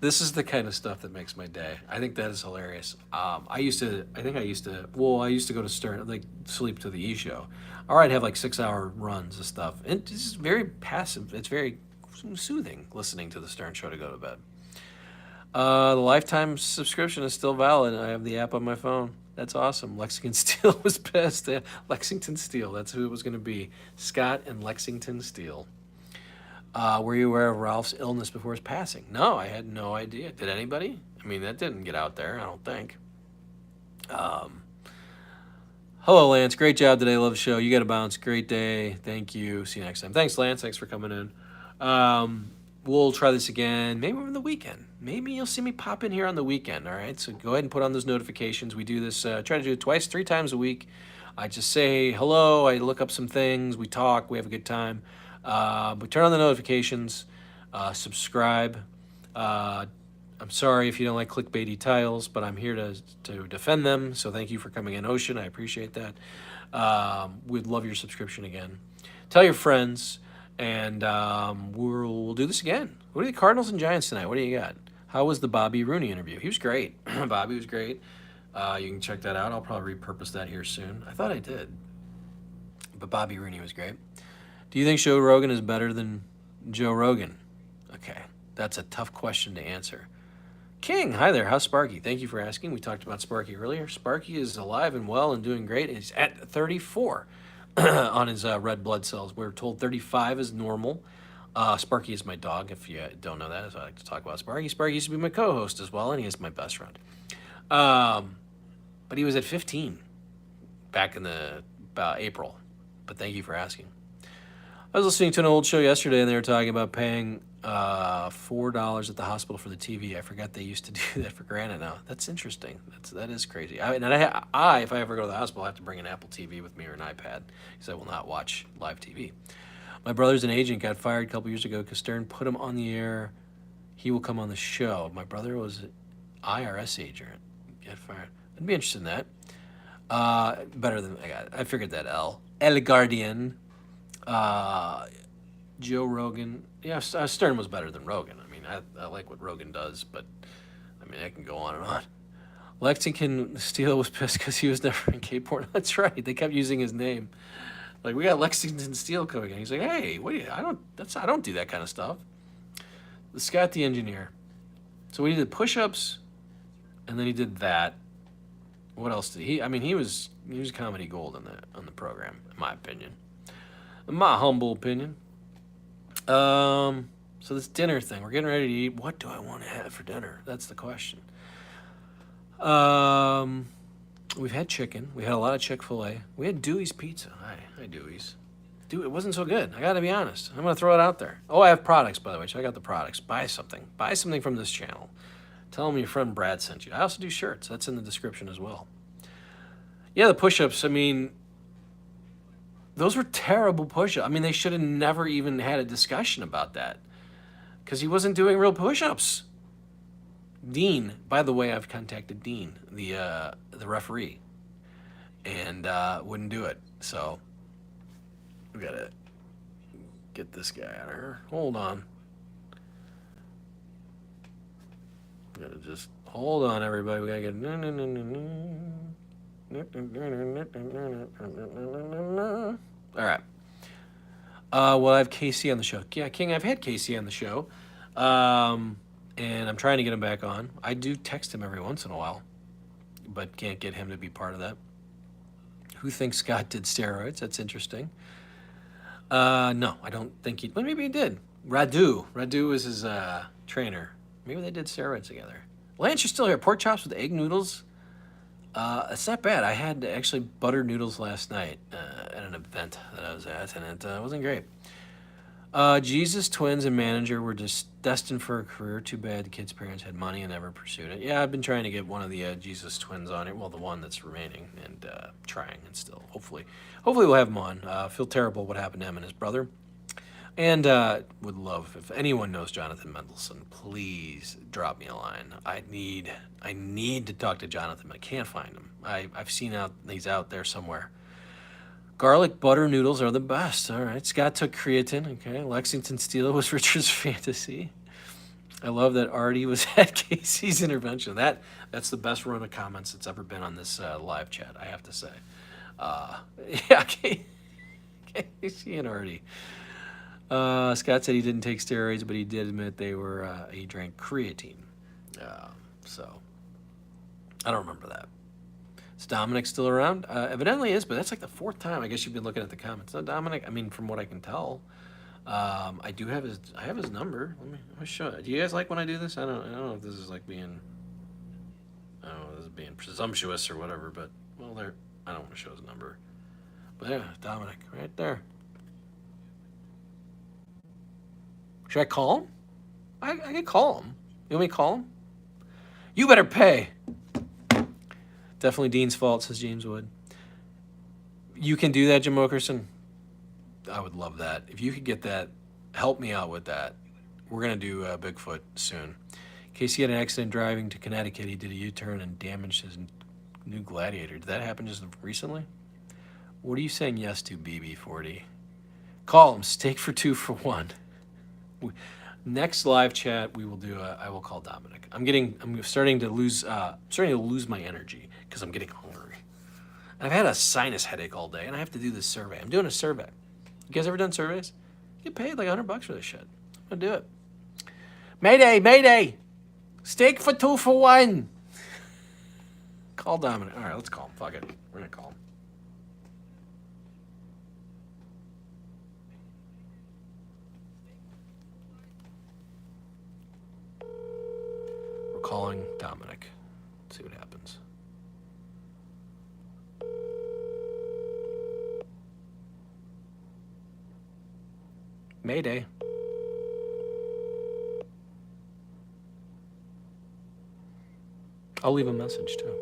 This is the kind of stuff that makes my day. I think that is hilarious. I used to go to Stern, like sleep to the E show. Or I'd have like 6 hour runs of stuff. And it's just very passive. It's very soothing listening to the Stern show to go to bed. The lifetime subscription is still valid. I have the app on my phone. That's awesome. Lexington Steel was pissed. Lexington Steel, that's who it was going to be. Scott and Lexington Steel. Were you aware of Ralph's illness before his passing? No, I had no idea. Did anybody? I mean, that didn't get out there, I don't think. Hello, Lance. Great job today. Love the show. You got to bounce. Great day. Thank you. See you next time. Thanks, Lance. Thanks for coming in. We'll try this again. Maybe over the weekend. Maybe you'll see me pop in here on the weekend. All right. So go ahead and put on those notifications. We do this. Try to do it twice, 3 times a week. I just say hello. I look up some things. We talk. We have a good time. But turn on the notifications. Subscribe. I'm sorry if you don't like clickbaity titles, but I'm here to defend them. So thank you for coming in, Ocean. I appreciate that. We'd love your subscription again. Tell your friends, and we'll do this again. What are the Cardinals and Giants tonight? What do you got? How was the Bobby Rooney interview? He was great. Bobby was great. You can check that out. I'll probably repurpose that here soon. I thought I did. But Bobby Rooney was great. Do you think Joe Rogan is better than Joe Rogan? Okay, that's a tough question to answer. King, hi there. How's Sparky? Thank you for asking. We talked about Sparky earlier. Sparky is alive and well and doing great. He's at 34 on his red blood cells. We're told 35 is normal. Sparky is my dog, if you don't know that, so I like to talk about Sparky. Sparky used to be my co-host as well, and he is my best friend. But he was at 15 back in about April. But thank you for asking. I was listening to an old show yesterday, and they were talking about paying $4 at the hospital for the TV. I forgot they used to do that for granted now. That's interesting. That is crazy. I mean, and if I ever go to the hospital, I have to bring an Apple TV with me or an iPad because I will not watch live TV. My brother's an agent, got fired a couple years ago because Stern put him on the air. He will come on the show. My brother was an IRS agent, got fired. I'd be interested in that. Better than I figured that. El Guardian. Joe Rogan. Yeah, Stern was better than Rogan. I mean, I like what Rogan does, but I mean, I can go on and on. Lexington Steele was pissed because he was never in K-Port. That's right. They kept using his name. Like, we got Lexington Steele coming in. He's like, hey, I don't do that kind of stuff. Scott the Engineer. So he did push-ups, and then he did that. What else did he? I mean, he was comedy gold on the program, in my opinion. In my humble opinion. So this dinner thing, we're getting ready to eat. What do I want to have for dinner? That's the question. We've had chicken. We had a lot of Chick-fil-A. We had Dewey's Pizza. Hi Dewey's. It wasn't so good. I got to be honest. I'm going to throw it out there. Oh, I have products, by the way. Check out the products. Buy something. Buy something from this channel. Tell them your friend Brad sent you. I also do shirts. That's in the description as well. Yeah, the push-ups, I mean, those were terrible push-ups. I mean, they should have never even had a discussion about that because he wasn't doing real push-ups. Dean, by the way, I've contacted Dean, the referee, and wouldn't do it. So we gotta get this guy out of here. Hold on. We gotta just hold on, everybody. We gotta get all right. Well, I have KC on the show. Yeah, King, I've had KC on the show. And I'm trying to get him back on. I do text him every once in a while, but can't get him to be part of that. Who thinks Scott did steroids? That's interesting. No, I don't think he... Well, maybe he did. Radu was his trainer. Maybe they did steroids together. Lance, you're still here. Pork chops with egg noodles? It's not bad. I had actually butter noodles last night at an event that I was at, and it wasn't great. Jesus Twins and manager were just destined for a career. Too bad the kid's parents had money and never pursued it. Yeah, I've been trying to get one of the Jesus Twins on it. Well, the one that's remaining, and trying, and still hopefully we'll have him on. Feel terrible what happened to him and his brother. And would love if anyone knows Jonathan Mendelsohn, please drop me a line. I need to talk to Jonathan. I can't find him. I've seen he's out there somewhere. Garlic butter noodles are the best. All right, Scott took creatine. Okay, Lexington Steel was Richard's fantasy. I love that Artie was at Casey's intervention. That's the best run of comments that's ever been on this live chat, I have to say. Yeah, Casey and Artie. Scott said he didn't take steroids, but he did admit he drank creatine. So I don't remember that. Is Dominic still around? Evidently is, but that's like the fourth time. I guess you've been looking at the comments. No, Dominic. I mean, from what I can tell, I have his number. Let me show it. Do you guys like when I do this? I don't know if this is like being, I don't know, this is being presumptuous or whatever. But well, I don't want to show his number. But yeah, Dominic, right there. Should I call him? I can call him. You want me to call him? You better pay. Definitely Dean's fault, says James Wood. You can do that, Jim Okerson. I would love that. If you could get that, help me out with that. We're going to do Bigfoot soon. Casey had an accident driving to Connecticut. He did a U-turn and damaged his new Gladiator. Did that happen just recently? What are you saying yes to, BB40? Call him. Steak for 2 for 1. Next live chat, we will do. I will call Dominic. I'm starting to lose my energy because I'm getting hungry. I've had a sinus headache all day, and I have to do this survey. I'm doing a survey. You guys ever done surveys? You get paid like $100 for this shit. I'm gonna do it. Mayday, Mayday! Steak for 2 for 1. Call Dominic. All right, let's call him. Fuck it. We're gonna call him. We're calling Dominic. Let's see what happens. Mayday. I'll leave a message too.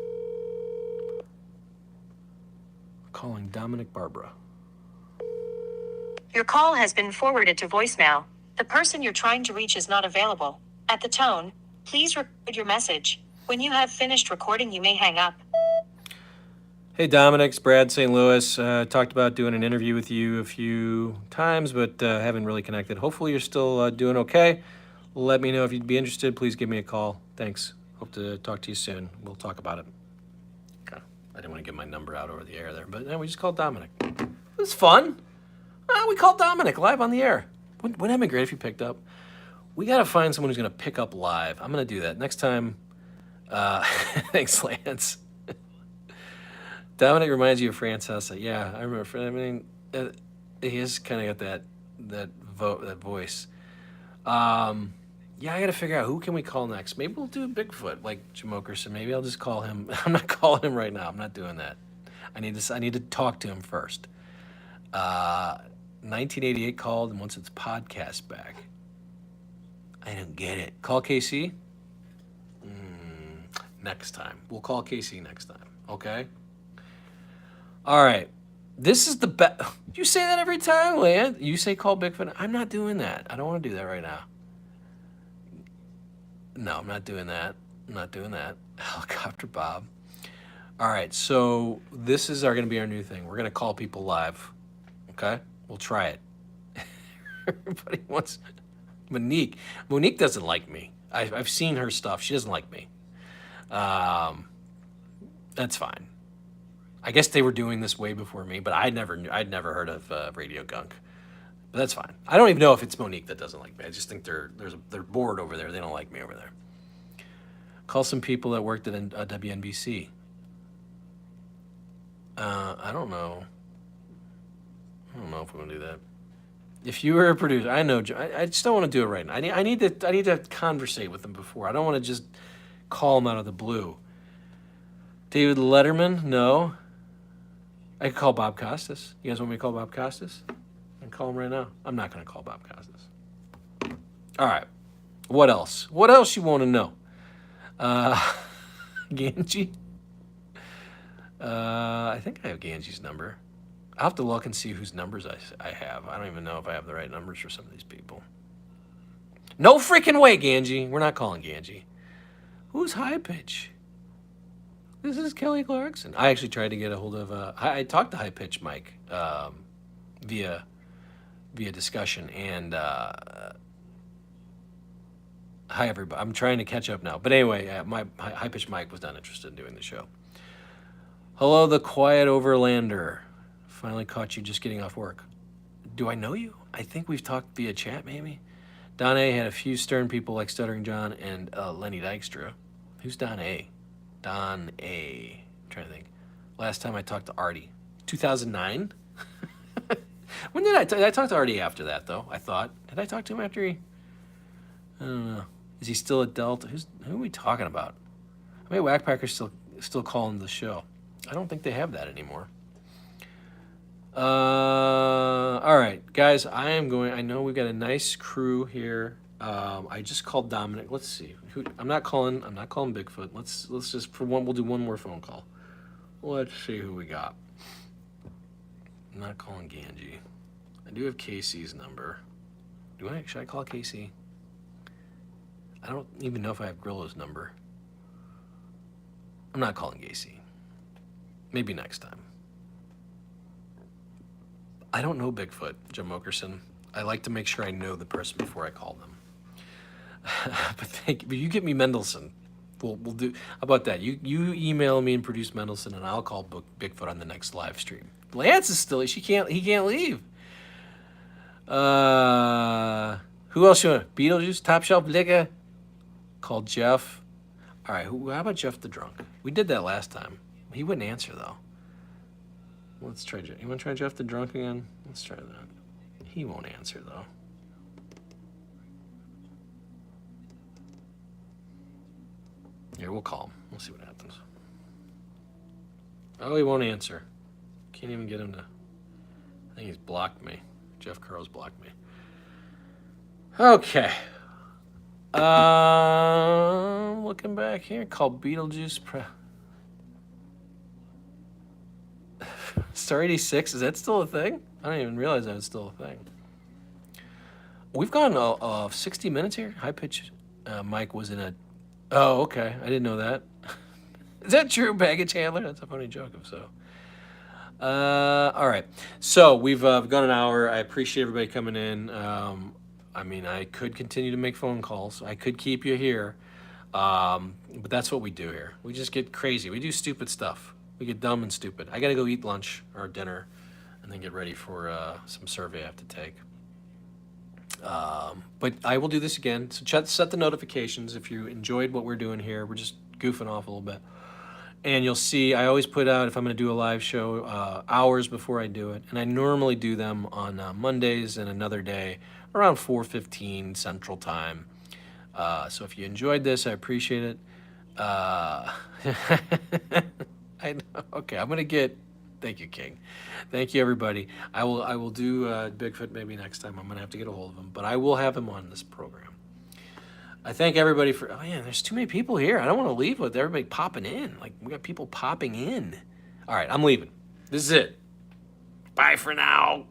Calling Dominic Barbara. Your call has been forwarded to voicemail. The person you're trying to reach is not available. At the tone, please record your message. When you have finished recording, you may hang up. Hey Dominic, it's Brad St. Louis. Talked about doing an interview with you a few times, but haven't really connected. Hopefully you're still doing okay. Let me know if you'd be interested. Please give me a call. Thanks. Hope to talk to you soon. We'll talk about it. Okay. I didn't want to get my number out over the air there, but we just called Dominic. It was fun. We called Dominic live on the air. Wouldn't that be great if you picked up? We got to find someone who's going to pick up live. I'm going to do that next time. Thanks, Lance. Dominic reminds you of Francesa. Yeah, I remember. I mean, he has kind of got that voice. Yeah, I got to figure out who can we call next. Maybe we'll do Bigfoot, like Jim Okerson. Maybe I'll just call him. I'm not calling him right now. I'm not doing that. I need to talk to him first. 1988 called and wants its podcast back. I don't get it. Call KC? Next time. We'll call KC next time. Okay? All right. This is the best. You say that every time, Land. You say call Bigfoot. I'm not doing that. I don't want to do that right now. No, I'm not doing that. I'm not doing that. Helicopter Bob. All right. So this is going to be our new thing. We're going to call people live. Okay? We'll try it. Everybody wants Monique. Monique doesn't like me. I've seen her stuff. She doesn't like me. That's fine. I guess they were doing this way before me, but I'd never heard of Radio Gunk. But that's fine. I don't even know if it's Monique that doesn't like me. I just think they're bored over there. They don't like me over there. Call some people that worked at WNBC. I don't know. I don't know if we want to do that. If you were a producer, I know. I just don't want to do it right now. I need to conversate with them before. I don't want to just call them out of the blue. David Letterman? No. I could call Bob Costas. You guys want me to call Bob Costas? I can call him right now. I'm not going to call Bob Costas. All right. What else? What else you want to know? Ganji? I think I have Ganji's number. I'll have to look and see whose numbers I have. I don't even know if I have the right numbers for some of these people. No freaking way, Ganji. We're not calling Ganji. Who's High Pitch? This is Kelly Clarkson. I actually tried to get a hold of. I talked to High Pitch Mike via discussion, and hi everybody. I'm trying to catch up now, but anyway, my High Pitch Mike was not interested in doing the show. Hello, the Quiet Overlander. Finally caught you just getting off work. Do I know you? I think we've talked via chat, maybe. Don A had a few stern people like Stuttering John and Lenny Dykstra. Who's Don A? Don A. I'm trying to think. Last time I talked to Artie. 2009? When did I talked to Artie after that, though, I thought. Did I talk to him after he... I don't know. Is he still at Delta? Who are we talking about? I mean, Whackpacker's still calling the show. I don't think they have that anymore. All right, guys, I know we've got a nice crew here. I just called Dominic. Let's see. I'm not calling Bigfoot. Let's just we'll do one more phone call. Let's see who we got. I'm not calling Ganji. I do have Casey's number. Should I call Casey? I don't even know if I have Grillo's number. I'm not calling Casey. Maybe next time. I don't know Bigfoot, Jim Okerson. I like to make sure I know the person before I call them. But you get me Mendelsohn. We'll do. How about that? You email me and produce Mendelsohn, and I'll call Bigfoot on the next live stream. Lance is still. He can't leave. Who else you want? Beetlejuice, Top Shelf Liquor. Call Jeff. All right. How about Jeff the Drunk? We did that last time. He wouldn't answer though. Let's try. You want to try Jeff the Drunk again? Let's try that. He won't answer though. Here, we'll call him. We'll see what happens. Oh, he won't answer. Can't even get him to... I think he's blocked me. Jeff Carl's blocked me. Okay. Looking back here. Call Beetlejuice. Star 86. Is that still a thing? I didn't even realize that was still a thing. We've gone 60 minutes here. High pitch. Mike was in a... Oh, okay. I didn't know that. Is that true, baggage handler? That's a funny joke if so. All right. So we've gone an hour. I appreciate everybody coming in. I mean, I could continue to make phone calls. I could keep you here. But that's what we do here. We just get crazy. We do stupid stuff. We get dumb and stupid. I got to go eat lunch or dinner and then get ready for some survey I have to take. But I will do this again. So set the notifications if you enjoyed what we're doing here. We're just goofing off a little bit. And you'll see, I always put out, if I'm going to do a live show, hours before I do it. And I normally do them on Mondays and another day around 4:15 Central Time. So if you enjoyed this, I appreciate it. I know. Okay, I'm going to get... Thank you, King. Thank you, everybody. I will do Bigfoot maybe next time. I'm going to have to get a hold of him. But I will have him on this program. I thank everybody for... Oh, yeah, there's too many people here. I don't want to leave with everybody popping in. Like, we got people popping in. All right, I'm leaving. This is it. Bye for now.